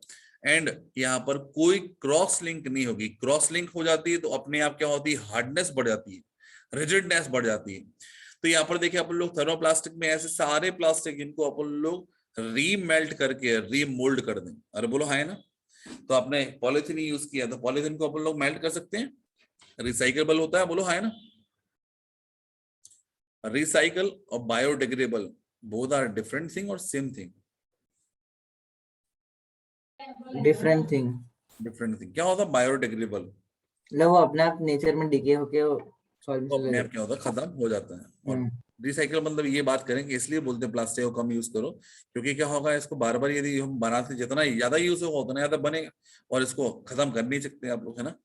एंड यहाँ पर कोई क्रॉस लिंक नहीं होगी, क्रॉस लिंक हो जाती है तो अपने आप क्या होती है, हार्डनेस बढ़ जाती है, रिजिडनेस बढ़ जाती है। तो यहाँ पर देखिए अपन लोग थर्मोप्लास्टिक में ऐसे सारे प्लास्टिक इनको अपन लोग रीमेल्ट करके रीमोल्ड कर दें। अरे बोलो हाँ है ना। तो आपने पॉलिथीन यूज किया तो पॉलिथीन को अपन लोग मेल्ट कर सकते हैं, रिसाइकेबल होता है, बोलो हाँ है ना। रिसाइकल और biodegradable both are different thing और same thing? Different thing. Different thing. क्या होता है बायोडिग्रेडेबल? मतलब वो अपने आप नेचर में डिके होके तो अपने आप क्या होता है, खत्म हो जाता है। और रिसाइकल मतलब ये बात करेंगे, इसलिए बोलते हैं प्लास्टिक को कम यूज करो, क्योंकि क्या होगा, इसको बार बार यदि हम बनाते जितना ज्यादा यूज होगा उतना ज्यादा बनेगा और इसको खत्म कर नहीं सकते आप लोग, है ना।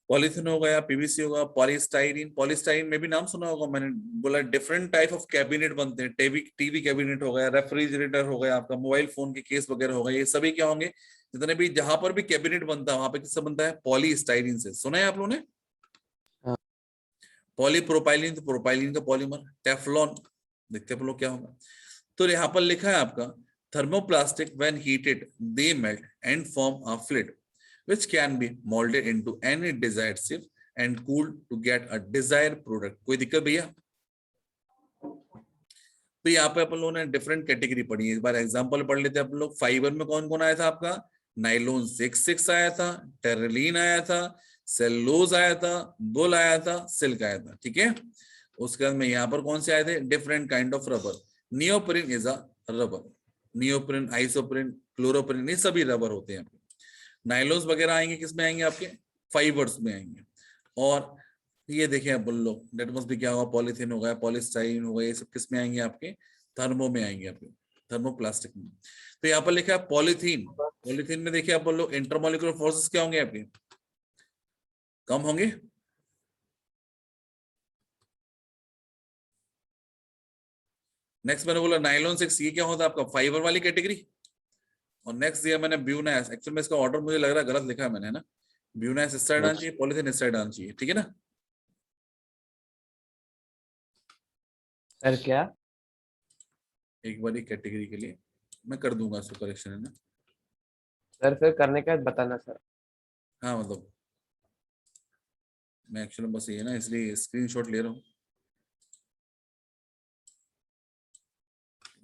पॉलीथीन हो गया, पीवीसी होगा, पॉलीस्टाइरीन। पॉलीस्टाइरीन में भी नाम सुना होगा, मैंने बोला डिफरेंट टाइप ऑफ कैबिनेट बनते हैं, टीवी कैबिनेट हो गया, रेफ्रिजरेटर हो गया, आपका मोबाइल फोन के केस वगैरह हो गए, ये सभी क्या होंगे, जितने भी जहां पर भी कैबिनेट बनता है वहां पे किससे बनता है, पॉलीस्टाइरीन से। सुना है आप लोगों ने? पॉलीप्रोपाइलिन, तो प्रोपाइलिन का पॉलीमर। टेफ्लॉन, देखते हैं लोग क्या होगा। तो यहाँ पर लिखा है आपका thermoplastic when heated they melt and form a fluid which can be molded into any desired shape and cooled to get a desired product. कोई दिक्कत भैया? तो यहाँ पे अपन लोगों ने डिफरेंट कैटेगरी पढ़ी है, इस बार एग्जांपल पढ़ लेते हैं अपन लोग। फाइबर में कौन कौन आया था आपका, नाइलोन 6 आया था, टेरेलिन आया था, सेलुलोज आया था, बुल आया था, सिल्क आया था, ठीक है। उसके बाद में यहाँ पर कौन से आए थे, different kind of rubber. Neoprene is a rubber, neoprene, isoprene, chloroprene, ये सभी रबर होते हैं। नाइलोन्स वगैरह आएंगे किस में आएंगे, आपके फाइबर्स में आएंगे। और ये देखें अपन लोग, डेट मस्ट भी क्या होगा, पॉलीथीन हो गया, पॉलीस्टाइरीन हो गया, ये सब किस में आएंगे, आपके थर्मो में आएंगे, आपके थर्मोप्लास्टिक में। तो यहाँ पर लिखा है पॉलीथीन। पॉलीथीन में देखिए अपन लोग इंटरमोलिकुलर फोर्सेस क्या होंगे आपके, कम होंगे। नेक्स्ट मैंने बोला नाइलॉन 6, ये क्या होता है आपका, फाइबर वाली कैटेगरी। और नेक्स्ट दिया मैंने ब्यूनास। एक्चुअली में इसका ऑर्डर मुझे लग रहा है गलत लिखा है मैंने, है ना। ब्यूनास इस साइड आना चाहिए, पॉलीथिन इस साइड आना चाहिए, ठीक है ना। सर क्या? एक बार कैटेगरी के लिए मैं कर दूंगा इसको करेक्शन, है ना। सर फिर करने के बाद बताना सर। हाँ मतलब मैं एक्चुअली बस ये ना इसलिए स्क्रीनशॉट ले रहा हूँ,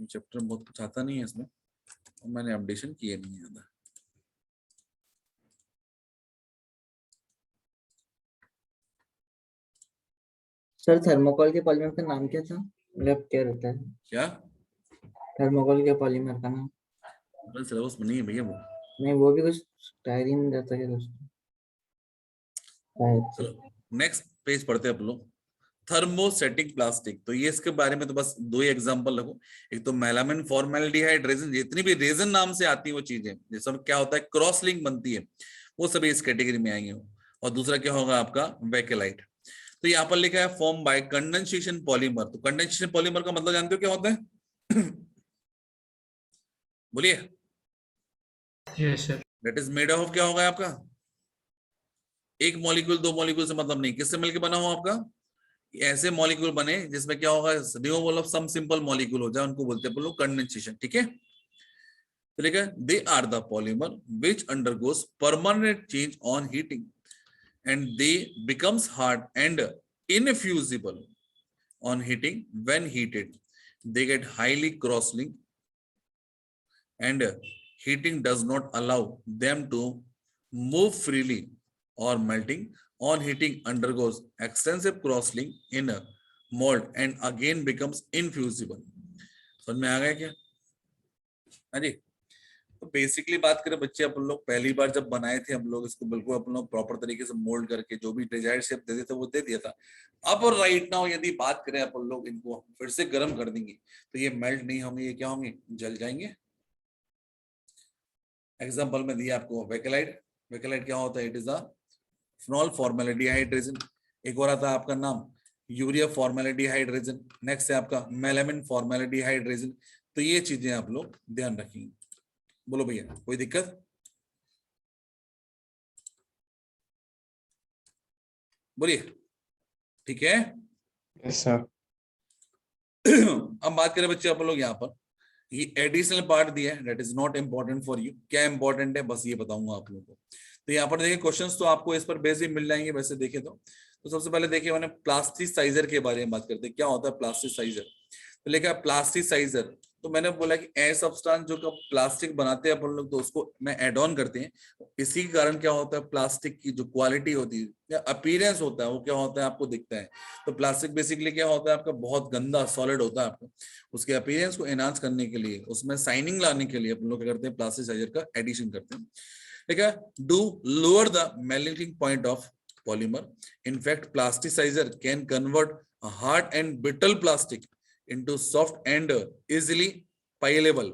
चैप्टर बहुत कुछ आता नहीं है इसमें और मैंने अपडेशन किए नहीं है ज्यादा। सर थर्मोकोल के पॉलीमर का नाम क्या था, मतलब क्या रहता है क्या थर्मोकोल के पॉलीमर का नाम? सिलेबस में नहीं है भैया वो। नहीं वो भी कुछ स्टायरीन रहता है दोस्तों शायद से। चलो नेक्स्ट पेज पढ़ते हैं अपन लोग। थर्मोसेटिक प्लास्टिक, तो ये इसके बारे में तो बस दो ही एग्जांपल लगो। एक तो मेलामिन फॉर्मेल्डिहाइड रेजिन, जितनी भी रेजिन नाम से आती है वो चीजें, जैसे क्या होता है क्रॉस लिंक बनती है, वो सभी इस कैटेगरी में आएंगे। और दूसरा क्या होगा आपका वेकेलाइट। तो यहाँ पर लिखा है फॉर्म बाय कंडेंसेशन पॉलीमर। तो कंडेंसेशन पॉलीमर का मतलब जानते हो क्या होता है? बोलिए। Yes sir. That is made of क्या होगा आपका? एक मॉलिक्यूल दो मॉलिक्यूल से मतलब नहीं, किससे मिलकर बना हुआ आपका? ऐसे मॉलिक्यूल बने जिसमें क्या होगा, removal of some simple molecule हो जाए, उनको बोलते हैं कंडेंसेशन, ठीक है। तो लिखा है they are the polymer which undergoes permanent change on heating and they becomes hard and infusible on heating. When heated they get highly cross-linked and heating does not allow them to move freely, or melting on heating undergoes extensive cross-link in a mold and again becomes infusible. समझ में आ गया क्या? हाँ जी। तो basically बात करें बच्चे, अपन लोग पहली बार जब बनाए थे हम लोग इसको बिल्कुल अपन लोग प्रॉपर तरीके से मोल्ड करके जो भी डिजायर्ड शेप देते थे वो दे दिया था। अब राइट नाउ यदि बात करें अपन लोग इनको फिर से गर्म कर देंगे तो ये मेल्ट नहीं होंगे, ये क्या होंगे, जल जाएंगे। एग्जांपल में दिया आपको वेकेलाइट। वेकेलाइट क्या होता है? It is a phenol formaldehyde resin. एक और आता है आपका नाम यूरिया फॉर्मेल्डिहाइड रेजिन। नेक्स्ट है आपका मेलामिन फॉर्मेल्डिहाइड रेजिन। तो ये चीजें आप लोग ध्यान रखेंगे। बोलो भैया कोई दिक्कत? बोलिए, ठीक है। Yes sir. अब बात करें बच्चे अपन लोग यहाँ पर ये एडिशनल पार्ट दिया है, that is not important for you. क्या इंपॉर्टेंट है बस ये बताऊंगा आप लोगों को। तो यहाँ पर देखिए क्वेश्चंस तो आपको इस पर बेस भी मिल जाएंगे वैसे देखे तो सबसे पहले देखिए मैंने प्लास्टिसाइजर के बारे में बात करते हैं। क्या होता है प्लास्टिसाइजर? तो लिखा है प्लास्टिसाइजर। तो मैंने बोला कि ऐसा सब्सटेंस जो प्लास्टिक बनाते हैं अपन लोग तो उसको मैं ऐड ऑन करते हैं। इसी के कारण क्या होता है प्लास्टिक की जो क्वालिटी होती है या अपीयरेंस होता है वो क्या होता है आपको दिखता है। तो प्लास्टिक बेसिकली क्या होता है आपका बहुत गंदा सॉलिड होता है। आपको उसके अपीयरेंस को एनहांस करने के लिए उसमें शाइनिंग लाने के लिए अपन लोग क्या करते हैं प्लास्टिसाइजर का एडिशन करते हैं। ठीक है। Do lower the melting point of polymer. In fact, plasticizer can convert a hard and brittle plastic into soft and easily pliable.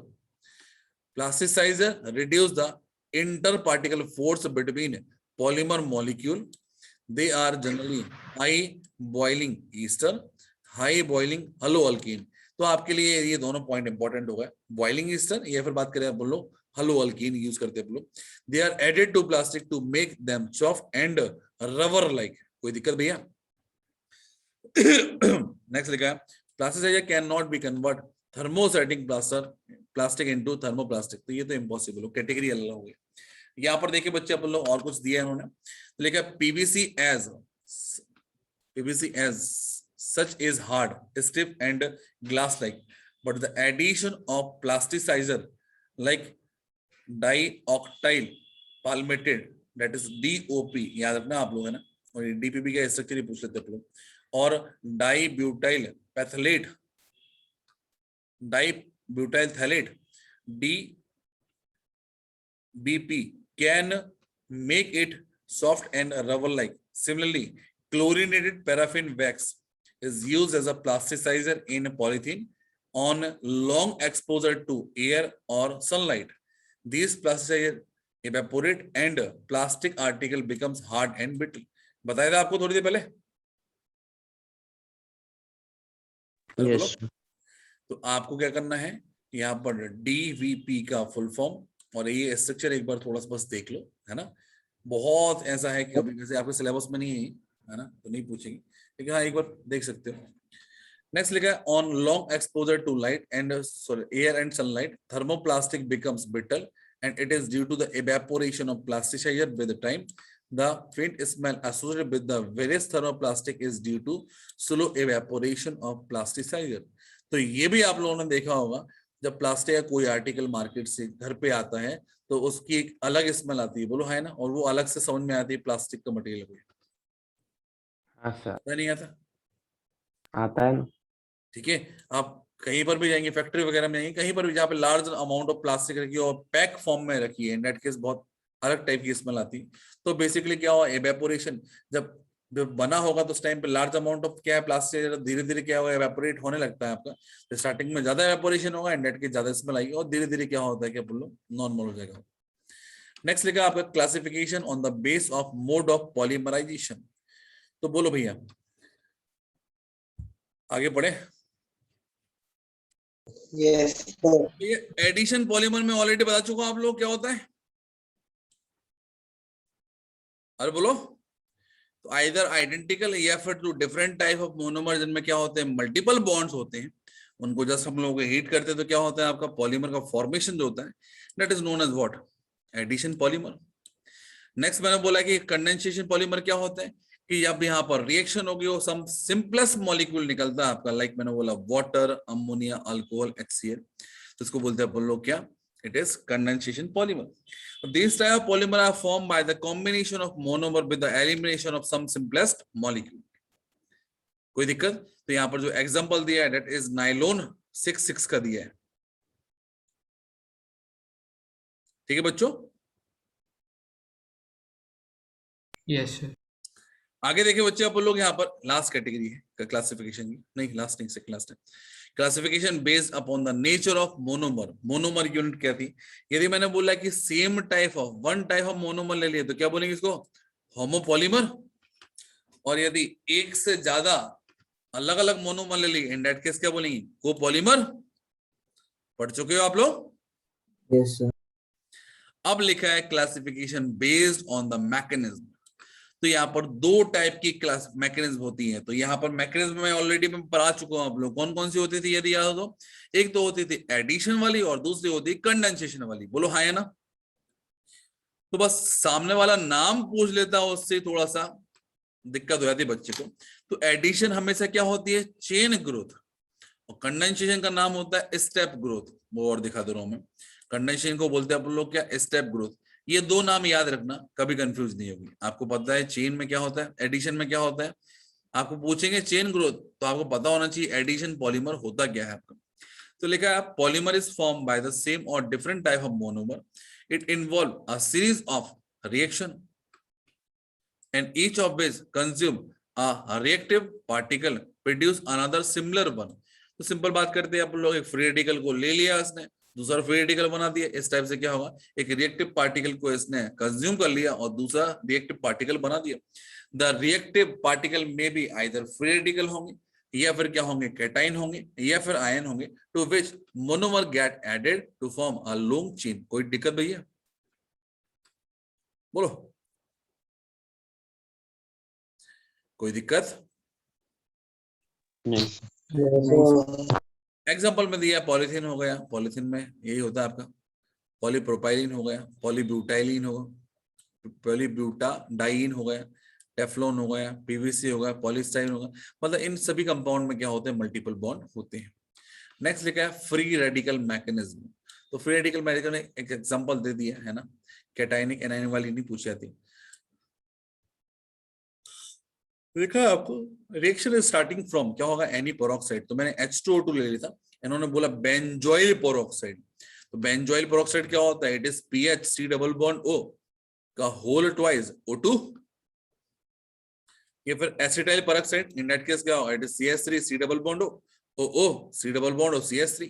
Plasticizer reduce the interparticle force between polymer molecule. They are generally high boiling ester, high boiling haloalkene. तो आपके लिए ये दोनों point important होगा, boiling Easter या फिर बात करें आप लोग haloalkene यूज करते हैं लोग। They are added to plastic to make them soft and rubber like. कोई दिक्कत भैया? नेक्स्ट लिखा है plasticiser can not be convert thermosetting plastic into thermoplastic. तो ये तो इम्पॉसिबल हो, कैटेगरी अलग हो गई। यहाँ पर देखिए बच्चे अपन लोग और कुछ दिया है उन्होंने। तो लिखा है PVC as such is hard stiff and glass like but the addition of plasticizer like dioctyl palmated that is DOP याद रखना आप लोग है ना, और DPP का स्ट्रक्चर ही पूछ लेते हैं लोग। और डाइब्यूटाइल पैथलेट DBP can make it soft and rubber like. Similarly, chlorinated paraffin wax is used as a plasticizer in polythene on long exposure to air or sunlight. These plasticizers evaporate and plastic article becomes hard and brittle. बताया था आपको थोड़ी देर पहले। Yes तो आपको क्या करना है यहाँ पर DVP का फुल फॉर्म और ये स्ट्रक्चर एक बार थोड़ा सा बस देख लो, है ना। बहुत ऐसा है कि अभी जैसे आपके सिलेबस में नहीं है ना, तो नहीं पूछेंगे, लेकिन हाँ एक बार देख सकते हो। नेक्स्ट लिखा है on long exposure to light and air and sunlight thermoplastic becomes brittle and it is due to the evaporation of plasticizer with the time. The faint smell associated with the various thermoplastic is due to slow evaporation of plasticizer. तो ये भी आप लोगों ने देखा होगा, जब plastic का कोई आर्टिकल मार्केट से घर पे आता है तो उसकी एक अलग स्मेल आती है, बोलो है ना, और वो अलग से समझ में आती है प्लास्टिक का मटेरियल कोई। हाँ सर, नहीं आता? आता है ना। ठीक है, आप कहीं पर भी जाएंगे, फैक्ट्री वगैरह में जाएंगे, कहीं पर भी जहाँ पे लार्ज अमाउंट ऑफ प्लास्टिक रखी है और पैक फॉर्म में रखी है, इन दैट केस बहुत अलग टाइप की स्मेल आती है। तो बेसिकली क्या हुआ, एवेपोरेशन जब बना होगा तो उस टाइम पे लार्ज अमाउंट ऑफ क्या है प्लास्टिक, धीरे धीरे क्या होगा, एवेपोरेट होने लगता है आपका। तो स्टार्टिंग में ज्यादा एवेपोरेशन होगा, इन दैट केस ज्यादा स्मेल आएगी, और धीरे धीरे क्या होता है कि बोलो नॉर्मल हो जाएगा। नेक्स्ट लिखा आपका classification on the base of mode of polymerization. तो बोलो भैया आगे बढ़े। ये एडिशन पॉलीमर में ऑलरेडी बता चुका हूं आप लोग क्या होता है, अरे बोलो। तो आइदर आइडेंटिकल या फिर two different type of monomer जिनमें क्या होते हैं मल्टीपल बॉन्ड्स होते हैं, उनको जस्ट हम लोग हीट करते हैं तो क्या होता है आपका पॉलीमर का फॉर्मेशन जो होता है, that is known as what, addition polymer. Next मैंने बोला कि कंडेंसेशन पॉलीमर क्या होता है कि जब यहाँ पर रिएक्शन होगी वो सम सिंपलेस्ट मॉलिक्यूल निकलता है आपका, लाइक मैंने बोला वाटर, अमोनिया, अल्कोहल, HCl, तो इसको बोलते हैं बोलो क्या, it is condensation polymer. This type of polymer are form by the combination of monomer with the elimination of some simplest molecule. कोई दिक्कत? तो यहाँ पर जो एग्जांपल दिया है दैट इज नाइलॉन 6 का दिया है। ठीक है बच्चों, यस सर। आगे देखिए बच्चे आप लोग, यहाँ पर लास्ट कैटेगरी है क्लासिफिकेशन की, नहीं लास्ट नहीं, सेकंड लास्ट है। Classification based upon the nature of monomer. Monomer unit क्या थी, यदि मैंने बोला कि same type of one type of monomer ले लिए तो क्या बोलेंगे इसको, होमोपॉलीमर। और यदि एक से ज्यादा अलग अलग मोनोमर ले लिए, इन दैट केस क्या बोलेंगे, कोपॉलीमर। पढ़ चुके हो आप लोग? Yes sir. अब लिखा है classification based on the mechanism. तो यहाँ पर दो टाइप की क्लास मैकेनिज्म होती है। तो यहाँ पर मैकेनिज्म में ऑलरेडी मैं पढ़ा चुका हूं आप लोग, कौन कौन सी होती थी यदि याद हो तो, एक तो होती थी एडिशन वाली और दूसरी होती है कंडेंसेशन वाली। बोलो हाँ है ना। तो बस सामने वाला नाम पूछ लेता है, उससे थोड़ा सा दिक्कत हो जाती है बच्चे को। तो एडिशन हमेशा क्या होती है, चेन ग्रोथ, और कंडेंसेशन का नाम होता है स्टेप ग्रोथ। वो और दिखा दे रहा हूं मैं, कंडेंसेशन को बोलते हैं आप लोग क्या, स्टेप ग्रोथ। ये दो नाम याद रखना, कभी कंफ्यूज नहीं होगी। आपको पता है चेन में क्या होता है, एडिशन में क्या होता है। आपको पूछेंगे चेन ग्रोथ तो आपको पता होना चाहिए एडिशन पॉलीमर होता क्या है आपका। तो लिखा है polymer is form by the same और different type of monomer. It involve a series of reaction and each of which consume a reactive particle produce another similar one. तो सिंपल बात करते हैं आप लोग, एक फ्री रेडिकल को ले लिया इसने, दूसरा फ्री रेडिकल बना दिया। इस टाइप से क्या होगा, एक रिएक्टिव पार्टिकल को इसने कंज्यूम कर लिया और दूसरा रिएक्टिव पार्टिकल बना दिया। द रिएक्टिव पार्टिकल में भी आइदर फ्री रेडिकल होंगे या फिर क्या होंगे, कैटाइन होंगे या फिर आयन होंगे, to which monomer get added to form a long chain. कोई दिक्कत भैया? बोलो कोई दिक्कत? नहीं। एग्जाम्पल में दिया पॉलीथीन हो गया, पॉलीथीन में यही होता है आपका, पॉलीप्रोपाइलिन हो गया, पॉलीब्यूटाइलिन हो गया, पॉलीब्यूटाडाइन हो गया, टेफ्लॉन हो गया, PVC हो गया, पॉलीस्टाइरीन हो गया। मतलब इन सभी कंपाउंड में क्या होते हैं, मल्टीपल बॉन्ड होते हैं। नेक्स्ट लिखा है फ्री रेडिकल मैकेनिज्म। तो फ्री रेडिकल मैकेनिज्म ने एक एग्जांपल दे दिया है ना, कैटाइनिक एनायन वाली नहीं पूछी जाती। देखा आपको, रिएक्शन इज स्टार्टिंग फ्रॉम क्या होगा, Ni-peroxide। तो मैंने H2O2 ले लिया था, इन्होंने बोला बेंजोइल पेरोक्साइड। तो बेंजोइल पेरोक्साइड क्या होता है, it is PH3 double bond O का होल ट्वाइस O2। ये फिर acetyl peroxide, in that case क्या होगा, it is CH3 C double bond O C double bond O CH3,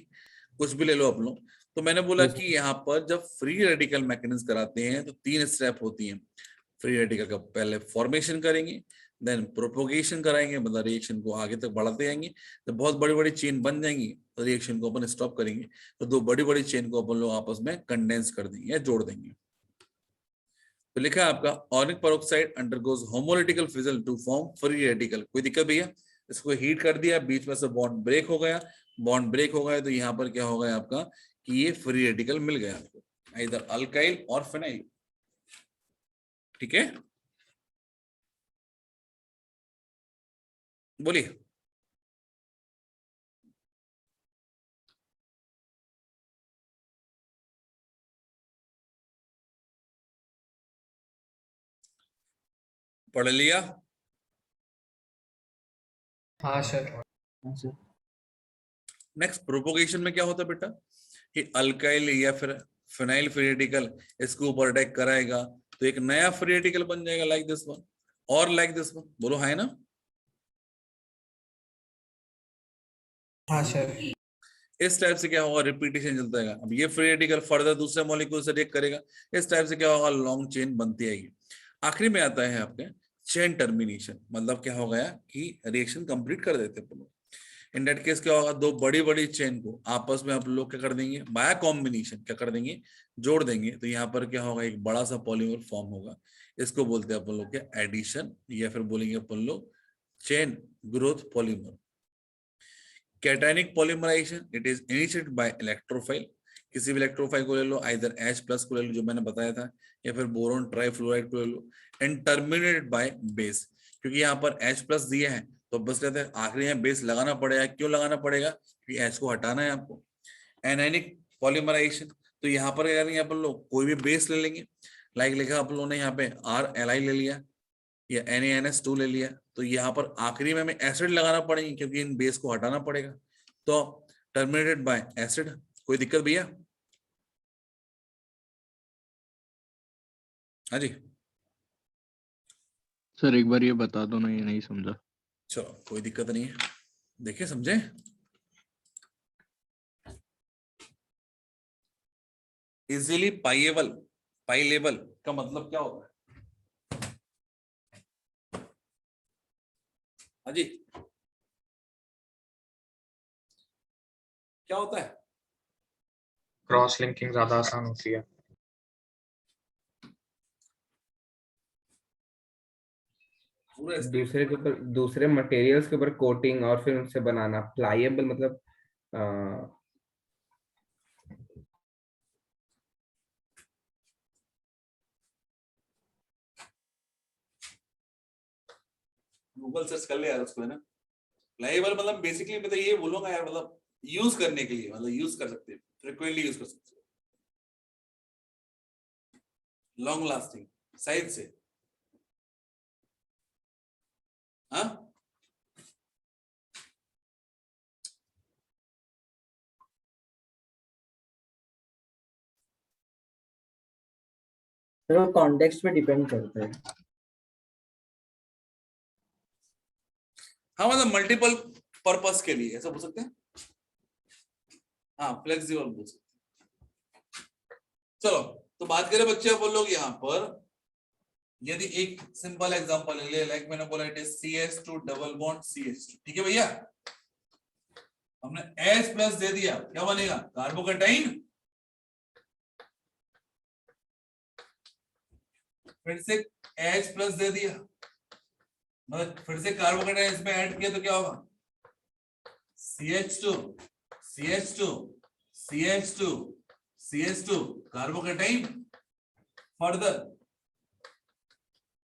कुछ भी ले लो आप लोग। तो मैंने बोला कि यहाँ पर जब फ्री रेडिकल मैकेनिज्म कराते हैं तो 3 स्टेप होती हैं। फ्री रेडिकल का पहले फॉर्मेशन करेंगे, देन प्रोपोगेशन कराएंगे, मतलब रिएक्शन को आगे तक बढ़ाते जाएंगे, तो बहुत बड़ी बड़ी चेन बन जाएंगी, तो रिएक्शन को अपन स्टॉप करेंगे, तो दो बड़ी बड़ी चेन को अपन लोग आपस में कंडेंस कर देंगे या जोड़ देंगे। तो लिखा है आपका organic peroxide undergoes homolytic fission to form free radical. कोई दिक्कत भैया? इसको हीट कर दिया, बीच में से बॉन्ड ब्रेक हो गया, बॉन्ड ब्रेक हो गया तो यहाँ पर क्या हो गया आपका कि ये फ्री रेडिकल मिल गया आपको, इधर अल्काइल और फिनाइल। ठीक है, बोलिए। पढ़ लिया? हाँ सर। हाँ सर। नेक्स्ट प्रोपोगेशन में क्या होता है बेटा, कि अल्काइल या फिर फिनाइल फ्री रेडिकल इसके ऊपर अटैक कराएगा तो एक नया फ्री रेडिकल बन जाएगा, लाइक दिस वन और लाइक दिस वन। बोलो है ना? हाँ सर। इस टाइप से क्या होगा, रिपीटेशन चलता है। अब ये फ्री रेडिकल फर्दर दूसरे मॉलिक्यूल से रिएक्ट करेगा, इस टाइप से क्या होगा, लॉन्ग चेन बनती आएगी। आखिरी में आता है आपके चेन टर्मिनेशन, मतलब क्या हो गया कि रिएक्शन कंप्लीट कर देते हैं। इन दैट केस क्या होगा, दो बड़ी बड़ी चेन को आपस में आप लोग क्या कर देंगे, बाय कॉम्बिनेशन क्या कर देंगे, जोड़ देंगे, तो यहाँ पर क्या होगा, एक बड़ा सा पॉलीमर फॉर्म होगा। इसको बोलते हैं अपन लोग क्या, एडिशन, या फिर बोलेंगे अपन लोग chain growth polymer. Cationic polymerization, it is initiated by electrophile. किसी भी इलेक्ट्रोफाइल को ले लो, आइदर H+ को ले लो जो मैंने बताया था, या फिर बोरोन ट्राइफ्लोराइड को ले लो, एंड टर्मिनेटेड बाय बेस। क्योंकि यहाँ पर H+ दिया है तो बस कहते हैं आखिरी में बेस लगाना पड़ेगा। क्यों लगाना पड़ेगा? क्योंकि H को हटाना है आपको। एनायनिक पॉलीमराइजेशन, तो यहाँ पर क्या करेंगे अपन लोग, कोई भी बेस ले लेंगे, लाइक लिखा अपन लोगों ने यहाँ पे RLi ले लिया या NaNH2 ले लिया, तो यहाँ पर आखिरी में हमें एसिड लगाना पड़ेगी क्योंकि इन बेस को हटाना पड़ेगा। तो टर्मिनेटेड बाय एसिड। कोई दिक्कत भैया? हाँ जी सर एक बार ये बता दो ना, ये नहीं समझा। चलो कोई दिक्कत नहीं है, देखिए समझे। इजीली पाइएबल, पाइलेबल का मतलब क्या होता है? हाँ जी क्या होता है? क्रॉस लिंकिंग ज्यादा आसान होती है। दूसरे के ऊपर, दूसरे मटेरियल्स के ऊपर कोटिंग और फिर उनसे बनाना। प्लायेबल मतलब गूगल सर्च कर ले यार उसको, है ना। प्लायेबल मतलब बेसिकली मैं तो ये बोलूंगा यार, मतलब यूज करने के लिए, मतलब यूज कर सकते हैं, फ्रिक्वेंटली यूज कर सकते हैं, लॉन्ग लास्टिंग साइड से। हाँ तो कॉन्टेक्स्ट पे डिपेंड करता है। हाँ मतलब मल्टीपल पर्पस के लिए ऐसा बोल सकते हैं। हाँ फ्लेक्सिबल बोल सकते हैं। चलो तो बात करें बच्चे अपन लोग यहाँ पर, यदि एक सिंपल एग्जांपल ले, लाइक मैंने बोला it is CH2 double bond CH2। ठीक है भैया, हमने H+ दे दिया, क्या बनेगा, कार्बोकेटाइन। फिर से H+ दे दिया, मतलब फिर से कार्बोकेटाइन इसमें ऐड किया तो क्या होगा, CH2 CH2 CH2 CH2 carbocation. Further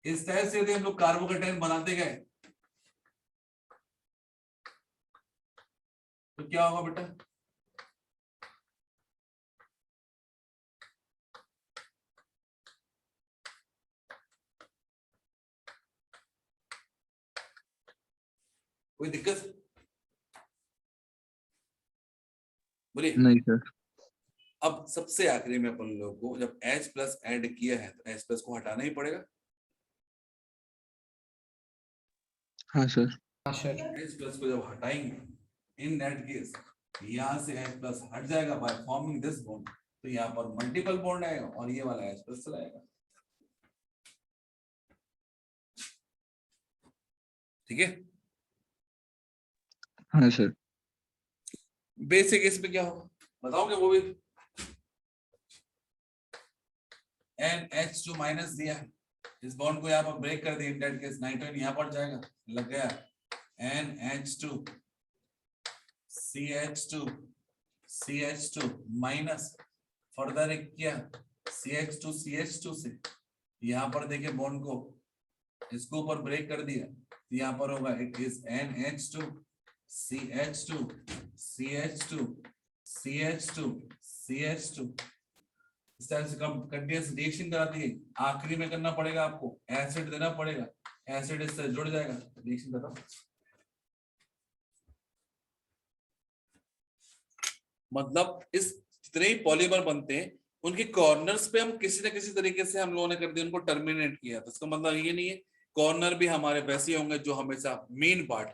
इस तरह से यदि हम लोग कार्बोकेटाइन बनाते गए तो क्या होगा बेटा, कोई दिक्कत? बोलिए। नहीं सर। अब सबसे आखिरी में अपन लोगों को जब H+ ऐड किया है तो H+ को हटाना ही पड़ेगा। हाँ सर। हाँ सर। H+ को जब हटाएंगे इन दैट केस यहाँ से H+ हट जाएगा बाय फॉर्मिंग दिस बॉन्ड, तो यहाँ पर मल्टीपल बॉन्ड आएगा और ये वाला H+ चला जाएगा। ठीक है। हाँ सर। बेसिक इसमें क्या होगा बताओगे वो भी। NH2 माइनस दिया है, इस बॉन्ड को यहाँ पर ब्रेक कर दिया, इन दैट केस नाइट्रोजन यहाँ पर जाएगा, लग गया NH2 CH2 माइनस फर्दर एक किया CH2 से यहाँ पर देखे बॉन्ड को इसको ऊपर ब्रेक कर दिया, यहाँ पर होगा इट इज NH2 CH2 इस तरह से कंटीन्यूअस रिएक्शन कराती है। आखिरी में करना पड़ेगा आपको, एसिड देना पड़ेगा, एसिड इससे जुड़ जाएगा, रिएक्शन बताओ। मतलब इस जितने ही पॉलीमर बनते हैं उनके कॉर्नर्स पे हम किसी न किसी तरीके से हम लोगों ने कर दिया, उनको टर्मिनेट किया। तो इसका मतलब ये नहीं है कॉर्नर भी हमारे वैसे होंगे जो हमेशा मेन पार्ट।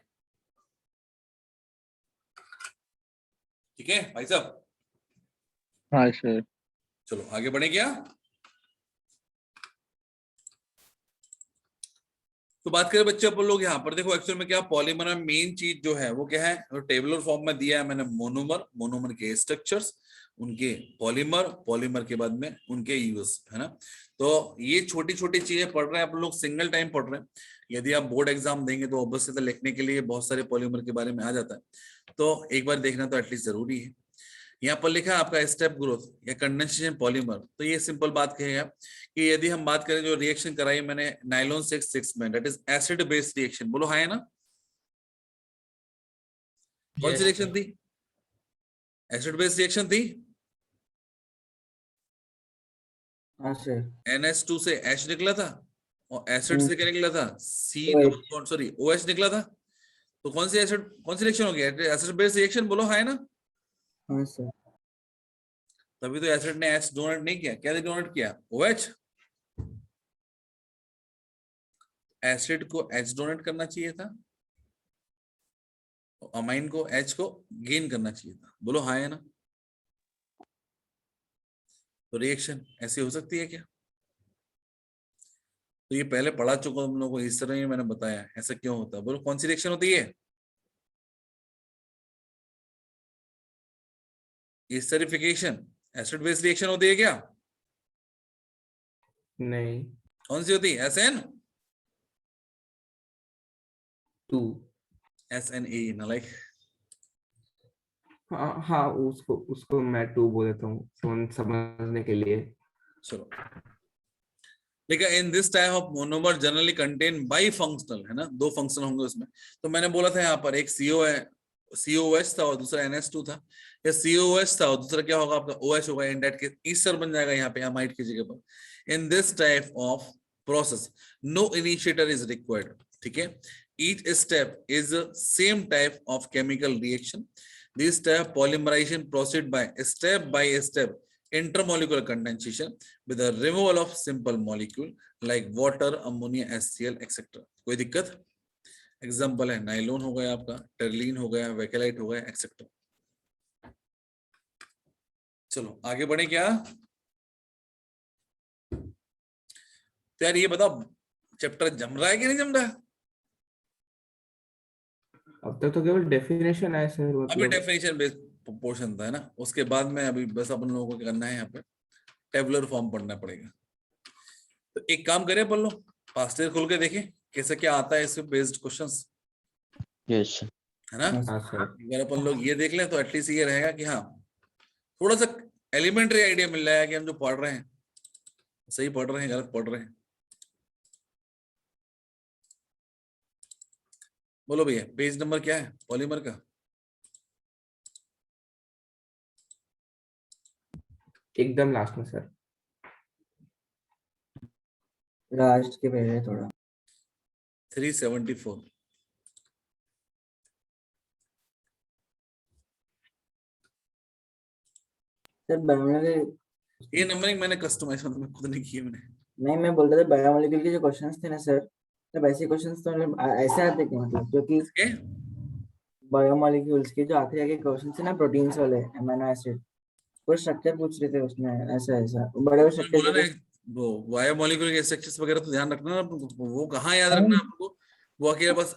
ठीक है भाई साहब। हाँ सर। चलो आगे बढ़े क्या। तो बात करें बच्चे अपन लोग यहाँ पर देखो एक्चुअल में क्या पॉलीमर में मेन चीज जो है वो क्या है, तो टेबुलर फॉर्म में दिया है मैंने मोनोमर के स्ट्रक्चर्स, उनके पॉलीमर के बाद में उनके यूज है ना। तो ये छोटी छोटी चीजें पढ़ रहे हैं अपन लोग, सिंगल टाइम पढ़ रहे हैं। यदि आप बोर्ड एग्जाम देंगे तो ऑब्वियसली तो लिखने के लिए बहुत सारे पॉलीमर के बारे में आ जाता है, तो एक बार देखना तो एटलीस्ट जरूरी है। यहाँ पर लिखा है आपका स्टेप ग्रोथ या कंडेंसेशन पॉलीमर। तो ये सिंपल बात कहेगा कि यदि हम बात करें जो रिएक्शन कराई मैंने नाइलॉन 6 में, that is acid based reaction, बोलो हाँ है ना। कौन सी रिएक्शन थी, एसिड बेस्ड रिएक्शन थी। हाँ सर। NH2 से H निकला था और एसिड से क्या निकला था, OH निकला था। तो कौन सी रिएक्शन हो गया, एसिड बेस्ड रिएक्शन, बोलो हाँ है ना। हाँ सर। तभी तो एसिड ने H डोनेट नहीं किया, क्या डोनेट किया, OH। एसिड को H डोनेट करना चाहिए था, अमाइन को H को गेन करना चाहिए था, बोलो हाँ है ना। तो रिएक्शन ऐसी हो सकती है क्या। तो ये पहले पढ़ा चुका हम लोगों को, इस तरह ही मैंने बताया ऐसा क्यों होता है, बोलो कौन सी रिएक्शन होती है। एस्टरिफिकेशन एसिड बेस्ड रिएक्शन होती है क्या, नहीं। कौन सी होती है, SNA नालायक। हाँ उसको मैं 2 बोल देता हूँ समझने के लिए। चलो देखा, इन this type of monomer generally contain by functional, है ना, 2 फंक्शनल होंगे उसमें। तो मैंने बोला था यहाँ पर एक COH था और दूसरा NH2 था, या COH था और दूसरा क्या होगा आपका OH होगा, इन दैट केस ईस्टर बन जाएगा यहाँ पे अमाइड की जगह पर। In this type of process no initiator is required, ठीक है। Each step is same type of chemical reaction. This type polymerization proceed by step intermolecular condensation with the removal of simple molecule like water, ammonia, HCl, etc. कोई दिक्कत। Example है nylon हो गया आपका, टर्लीन हो गया, वेकेलाइट हो गया, एक्सेट्रा। चलो आगे बढ़े क्या। तो यार ये बताओ चैप्टर जम रहा है कि नहीं जम रहा है। अब तक तो केवल डेफिनेशन है सर, अभी मतलब डेफिनेशन बेस्ड पोर्शन था, है ना। उसके बाद में अभी बस अपन लोगों को क्या करना है, यहाँ पे टेबुलर फॉर्म पढ़ना पड़ेगा। तो एक काम करें अपन लोग, पास्ट ईयर खोल के देखें कैसे क्या आता है इससे बेस्ड क्वेश्चंस, यस है ना। हाँ सर। अगर अपन लोग ये देख लें तो एटलीस्ट ये रहेगा कि हाँ थोड़ा सा एलिमेंट्री आइडिया मिल जाएगा कि हम जो पढ़ रहे हैं सही पढ़ रहे हैं गलत पढ़ रहे हैं। बोलो भैया पेज नंबर क्या है पॉलीमर का। एकदम लास्ट में सर। लास्ट के पहले थोड़ा 374। सर बायोमोलिक्यूल ये नंबरिंग मैंने कस्टमाइज मतलब खुद नहीं किया मैंने। नहीं, मैं बोल रहा था बायोमोलिक्यूल के जो क्वेश्चंस थे ना सर, तो वैसे क्वेश्चंस तो मतलब ऐसे आते हैं मतलब, क्योंकि बायोमोलिक्यूल्स के जो आखिरी आगे क्वेश्चन थे ना प्रोटीन्स वाले, अमीनो एसिड, वो स्ट्रक्चर पूछ रहे थे उसमें, ऐसा बड़े बड़े बोला ना स्ट्रक्चर। वो बायोमोलिक्यूल के स्ट्रक्चर्स वगैरह तो ध्यान रखना ना, वो कहाँ याद रखना आपको, वो अकेले बस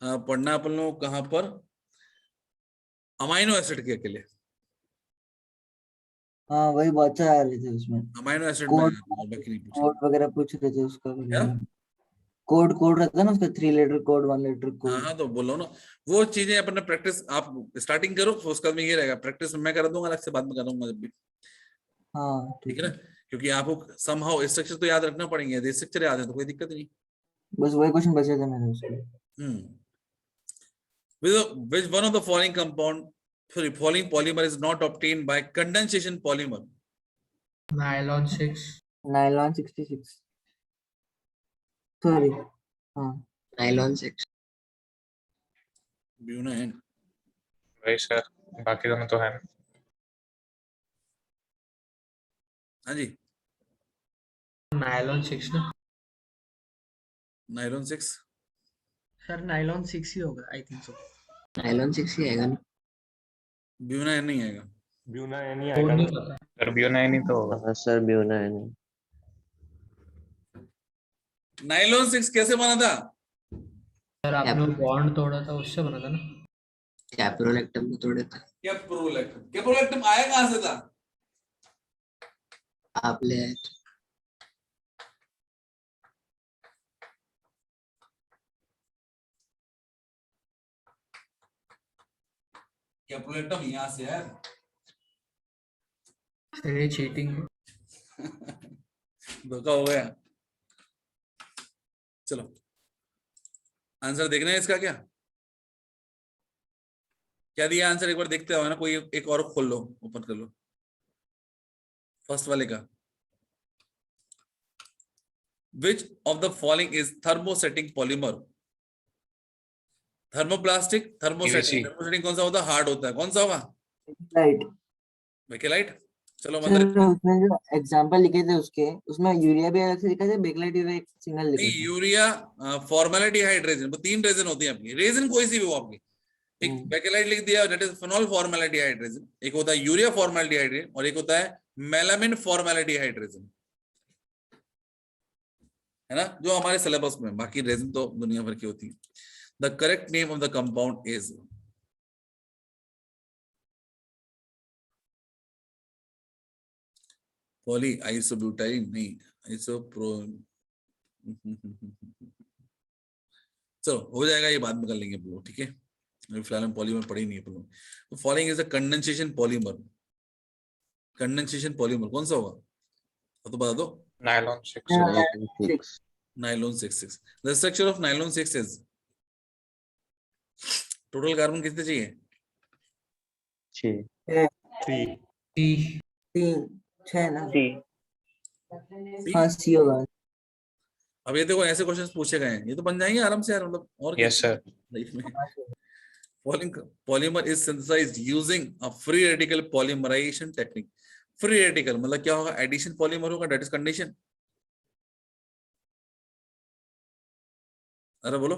पढ़ना अपन लोग कहां पर, अमाइनो एसिड के अकेले, हाँ वही बहुत सारे आ रहे थे उसमें, अमाइनो एसिड में कोड बाकी नहीं पूछे। कोड वगैरह पूछ रहे थे उसका भी। क्या? कोड कोड रहता है ना उसका, 3 लीटर कोड, 1 लीटर हाँ कोड। हाँ, तो बोलो ना, वो चीजें अपन प्रैक्टिस आप स्टार्टिंग करो, तो उसका में ये रहेगा, प्रैक्टिस मैं कर दूंगा, अलग से बाद में करूंगा जब भी, हाँ ठीक ठीक है ना, है। क्योंकि आपको समहाउ स्ट्रक्चर तो याद रखना पड़ेंगे, स्ट्रक्चर याद है तो कोई दिक्कत नहीं। बस वही क्वेश्चन बचे थे मेरे उसके। Which one of the following compound, sorry, following polymer is not obtained by condensation polymer? Nylon 6। Nylon 66, sorry, हाँ नायलॉन 6। ब्यूनाइन। वही सर, बाकी दोनों तो है। हाँ जी, नायलॉन 6 ना नायलॉन 6। सर, नायलॉन 6 ही होगा आई थिंक सो। नायलॉन 6 ही आएगा ना। ब्यूनाइन नहीं आएगा। ब्यूनाइन ही कोड आएगा नहीं ना पता सर, ब्यूनाइन ही तो होगा। हाँ सर ब्यूनाइन। नायलॉन 6 कैसे बना था? सर, आपने वो बॉन्ड तोड़ा था उससे बना था ना। कैप्रोलेक्टम को तोड़े था। कैप्रोलैक्टम, कैप्रोलैक्टम आया कहां से था? आप ले आए थे। कैप्रोलैक्टम यहां से है। सर ये चीटिंग है। धोखा हो गया। चलो आंसर देखना है इसका, क्या क्या दिया आंसर, एक बार देखते हो ना, कोई एक और खोल लो, ओपन कर लो फर्स्ट वाले का। Which of the following is thermosetting polymer? Thermoplastic, thermosetting. PVC। Thermosetting कौन सा होता है? हार्ड होता है, कौन सा होगा? राइट। बेकेलाइट। चलो सर मंदिर। उसमें जो एग्जांपल लिखे थे उसके, उसमें यूरिया भी अलग से लिखा था, बेकलाइट यूरिया एक सिंगल नहीं, लिखा था। यूरिया, फॉर्मेलिटीहाइड रेजिन, वो 3 रेजिन होती है आपकी, रेजिन कोई सी भी हो आपकी। एक बेकेलाइट लिख दिया, दैट इज फिनोल फॉर्मेलिटीहाइड रेजिन। एक होता है यूरिया फॉर्मेलिटीहाइड रेजिन, और एक होता है मेलामिन फॉर्मेलिटीहाइड रेजिन, है ना, जो हमारे सिलेबस में। बाकी रेजिन तो दुनिया भर की होती है। The correct name of the compound is poly isobutyl, नहीं, आइसोप्रो। चलो हो जाएगा, ये बाद में कर लेंगे हम लोग, ठीक है, अभी फिलहाल हम पॉलीमर पढ़ी नहीं है हम लोग। तो following is a condensation polymer. Condensation polymer कौन सा होगा तो बता दो। Nylon 6। Nylon 66। The structure of nylon 6 is, total carbon कितने चाहिए? 6। 6 ना। सी। हाँ सी होगा। अब ये देखो ऐसे क्वेश्चंस पूछे गए हैं, ये तो बन जाएंगे आराम से यार, मतलब और क्या यस सर। लाइफ में। Polymer is synthesized using a free radical polymerization technique. Free radical मतलब क्या होगा? एडिशन पॉलीमर होगा, दैट इज कंडीशन। अरे बोलो।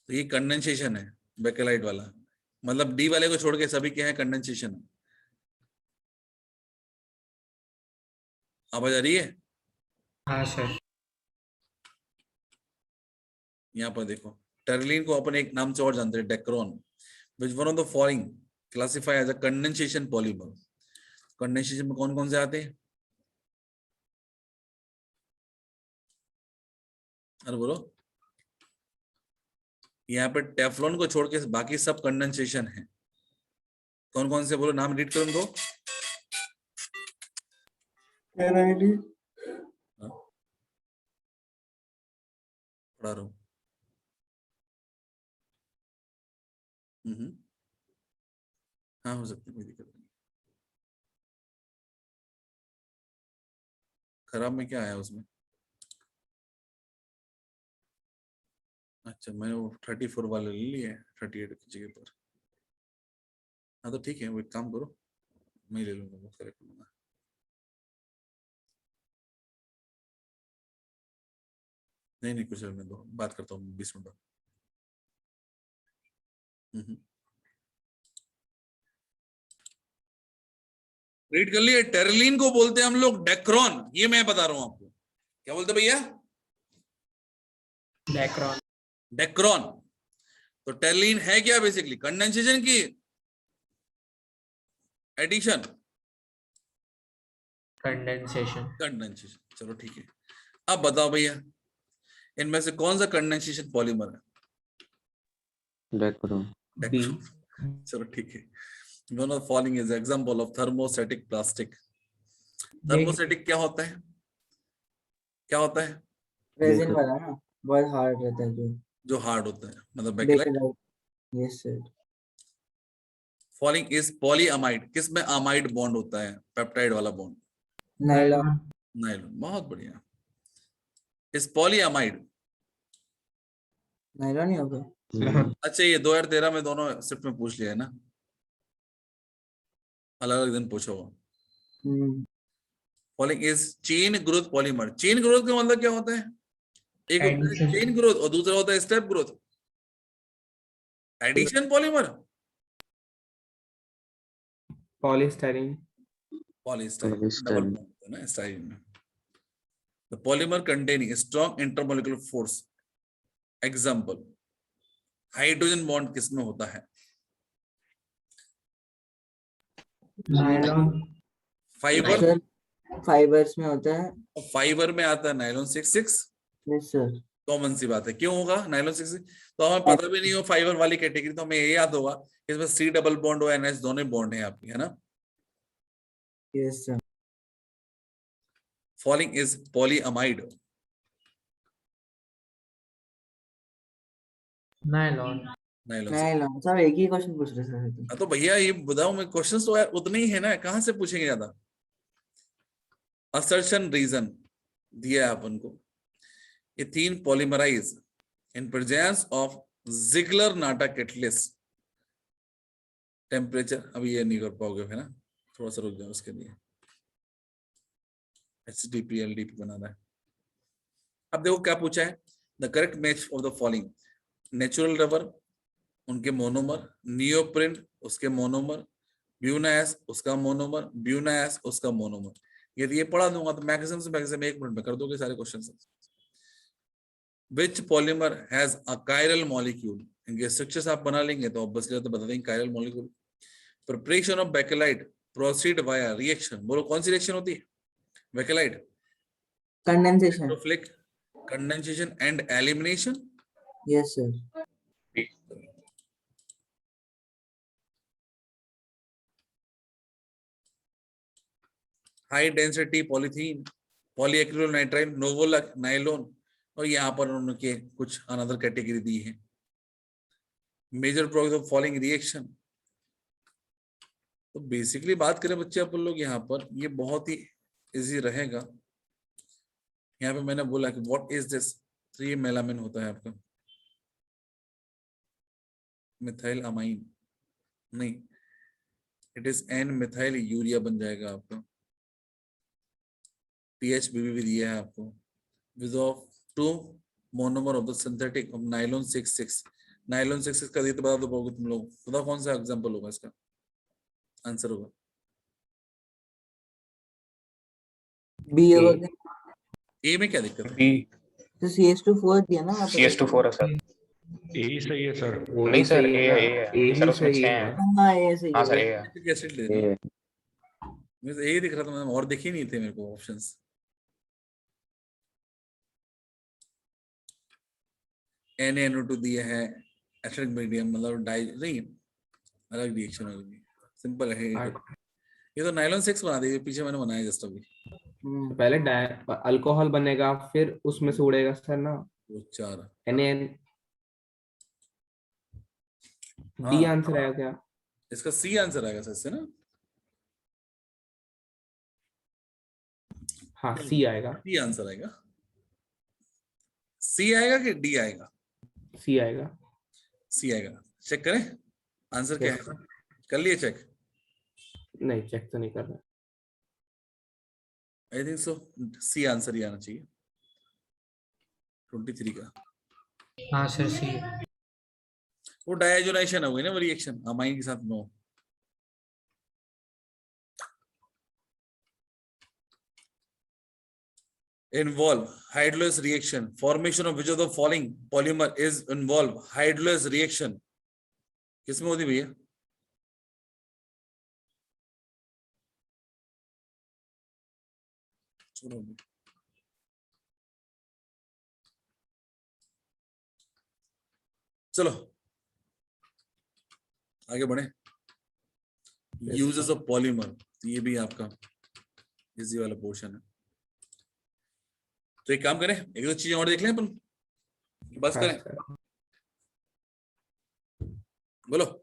तो ये कंडेंसेशन है बेकेलाइट वाला, मतलब डी वाले को छोड़ के सभी क्या है? कंडेंसेशन। आवाज आ रही है? हाँ सर। यहाँ पर देखो, टर्लिन को अपन एक नाम से और जानते हैं, Dacron. Which one of the following classify as a condensation polymer? Condensation में कौन कौन से आते हैं? अरे बोलो। यहाँ पे टेफ्लॉन को छोड़ के बाकी सब कंडेंसेशन है। कौन कौन से बोलो, नाम रीड करो उनको। पढ़ा रहा हूँ। हाँ हो सकता है, कोई दिक्कत नहीं। खराब में क्या आया उसमें? अच्छा, मैंने वो 34 वाले ले लिए, 38 की जगह पर। हाँ तो ठीक है, वो एक काम करो, मैं ले लूंगा, वो करेक्ट लूंगा। नहीं नहीं, कुछ मैं दो बात करता हूँ 20 मिनट बाद। रीड कर लिए। टेरलिन को बोलते हैं हम लोग डेक्रोन, ये मैं बता रहा हूं आपको। क्या बोलते भैया? Dacron. डेक्रॉन। तो टेरलीन है क्या बेसिकली? कंडेंसेशन की एडिशन, Condensation. कंडेंसेशन। चलो ठीक है, अब बताओ भैया इनमें से कौन सा कंडेंसेशन पॉलीमर है? डेक्रोन। डेक्रोन। चलो ठीक है। One of the following is example of thermostatic plastic. Thermostatic क्या होता है? क्या होता है? रेजिन वाला ना, बहुत हार्ड रहता है जो हार्ड होता है, मतलब bakelite. Yes sir. Following is polyamide, किसमें अमाइड बॉन्ड होता है? पेप्टाइड वाला बॉन्ड, नायलॉन। नायलॉन। बहुत बढ़िया। इस पॉलीअमाइड, नायलॉन ही होगा। अच्छा ये 2013 में दोनों शिफ्ट में पूछ लिया है ना, अलग अलग दिन पूछा हुआ। Following is chain growth polymer. Chain growth का मतलब क्या होता है? एक होता है चेन ग्रोथ और दूसरा होता है step growth. Addition polymer, polystyrene. Polystyrene double polystyrene. Bond होता है ना स्टाइरीन में। The polymer containing strong intermolecular force. Example, hydrogen bond किसमें होता है? Nylon. फाइबर, फाइबर्स में होता है। फाइबर में आता है नायलॉन 66। Yes sir. कॉमन सी बात है, क्यों होगा नायलॉन 66? तो हमें पता भी नहीं हो फाइबर वाली कैटेगरी, तो हमें ये याद होगा इसमें सी डबल बॉन्ड और NH दोनों बॉन्ड है आपकी, है ना। Yes sir. Following is polyamide. Nylon. Nylon. Nylon. सब एक ही क्वेश्चन पूछ रहे सर। तो भैया ये बताओ, मैं क्वेश्चंस तो यार उतने ही है ना, कहां से पूछेंगे ज्यादा? असर्शन रीजन दिया है अपन को, ethene polymerize in presence of Ziegler Natta catalyst. Temperature अभी ये नहीं कर पाओगे है ना, थोड़ा सा रुक जाओ, उसके लिए HDP LDP बनाना है। अब देखो क्या पूछा है, the correct match of the following. Natural rubber उनके मोनोमर, नियोप्रिन उसके मोनोमर, ब्यूनास उसका मोनोमर, ब्यूनास उसका मोनोमर। यदि ये पढ़ा दूंगा तो मैक्सिमम से मैक्सिमम 1 मिनट में कर दोगे सारे question. Which polymer has a chiral molecule. इनके स्ट्रक्चर्स आप बना लेंगे तो ऑब्वियसली तो बता देंगे chiral molecule. Preparation of bakelite proceed via reaction. बोलो कौन सी रिएक्शन होती है? Bakelite condensation. Condensation and elimination. Yes sir. High density polythene, polyacrylonitrile, novolac, nylon. और यहाँ पर उनके कुछ अनदर कैटेगरी दी है। Major product of following reaction. तो बेसिकली बात करें बच्चे अपन लोग यहाँ पर, ये बहुत ही इजी रहेगा। यहाँ पे मैंने बोला कि व्हाट इज दिस, तो ये मेलामिन होता है आपका, मिथाइल अमाइन नहीं, it is an methyl urea बन जाएगा आपका। PHBB भी दिया है आपको, with of 2 monomer of the synthetic of nylon 66। Nylon 66 का ये तो बता दो पाओगे तुम लोग, बताओ कौन सा एग्जांपल होगा इसका, आंसर होगा बी होगा। ए में क्या दिक्कत है? बी। तो CH2 4 दिया ना वहाँ पे। CS24 है सर। यही सही है सर। वो नहीं ही सर, सही ए है है, ना। ए है सर, उसमें सही 6 है। हैं। हाँ ये सही हाँ सर, है। ए है। एसिड लेना, ये मुझे यही दिख रहा था, मैंने और दिखे नहीं थे मेरे को ऑप्शंस। NaNO2 दिया है, एसिडिक मीडियम, मतलब डाई नहीं, अलग रिएक्शन होगी, सिंपल है ये तो नायलॉन 6 बना दिए, पीछे मैंने बनाया जस्ट अभी। पहले अल्कोहल बनेगा, फिर उसमें से उड़ेगा सर ना। वो 4 NaN। डी आंसर आया क्या? इसका C आंसर आएगा सर से ना। हाँ सी आएगा। C आंसर आएगा, C आएगा कि D आएगा? सी आएगा। C आएगा। चेक करें आंसर क्या है, कर लिए चेक? नहीं चेक तो नहीं कर रहा। I think so C answer ही आना चाहिए 23 का। हाँ सर सी। वो डायजोनाइजेशन हो गई ना, वो रिएक्शन अमाइन के साथ no. involve hydrolase reaction, formation of which of the following polymer is involve hydrolase reaction? किसमें होती भैया? चलो आगे बढ़े। यूजेस ऑफ पॉलीमर, ये भी आपका इजी वाला पोर्शन है। तो एक काम करें, एक दो चीजें और देख लें अपन, बस करें। बोलो।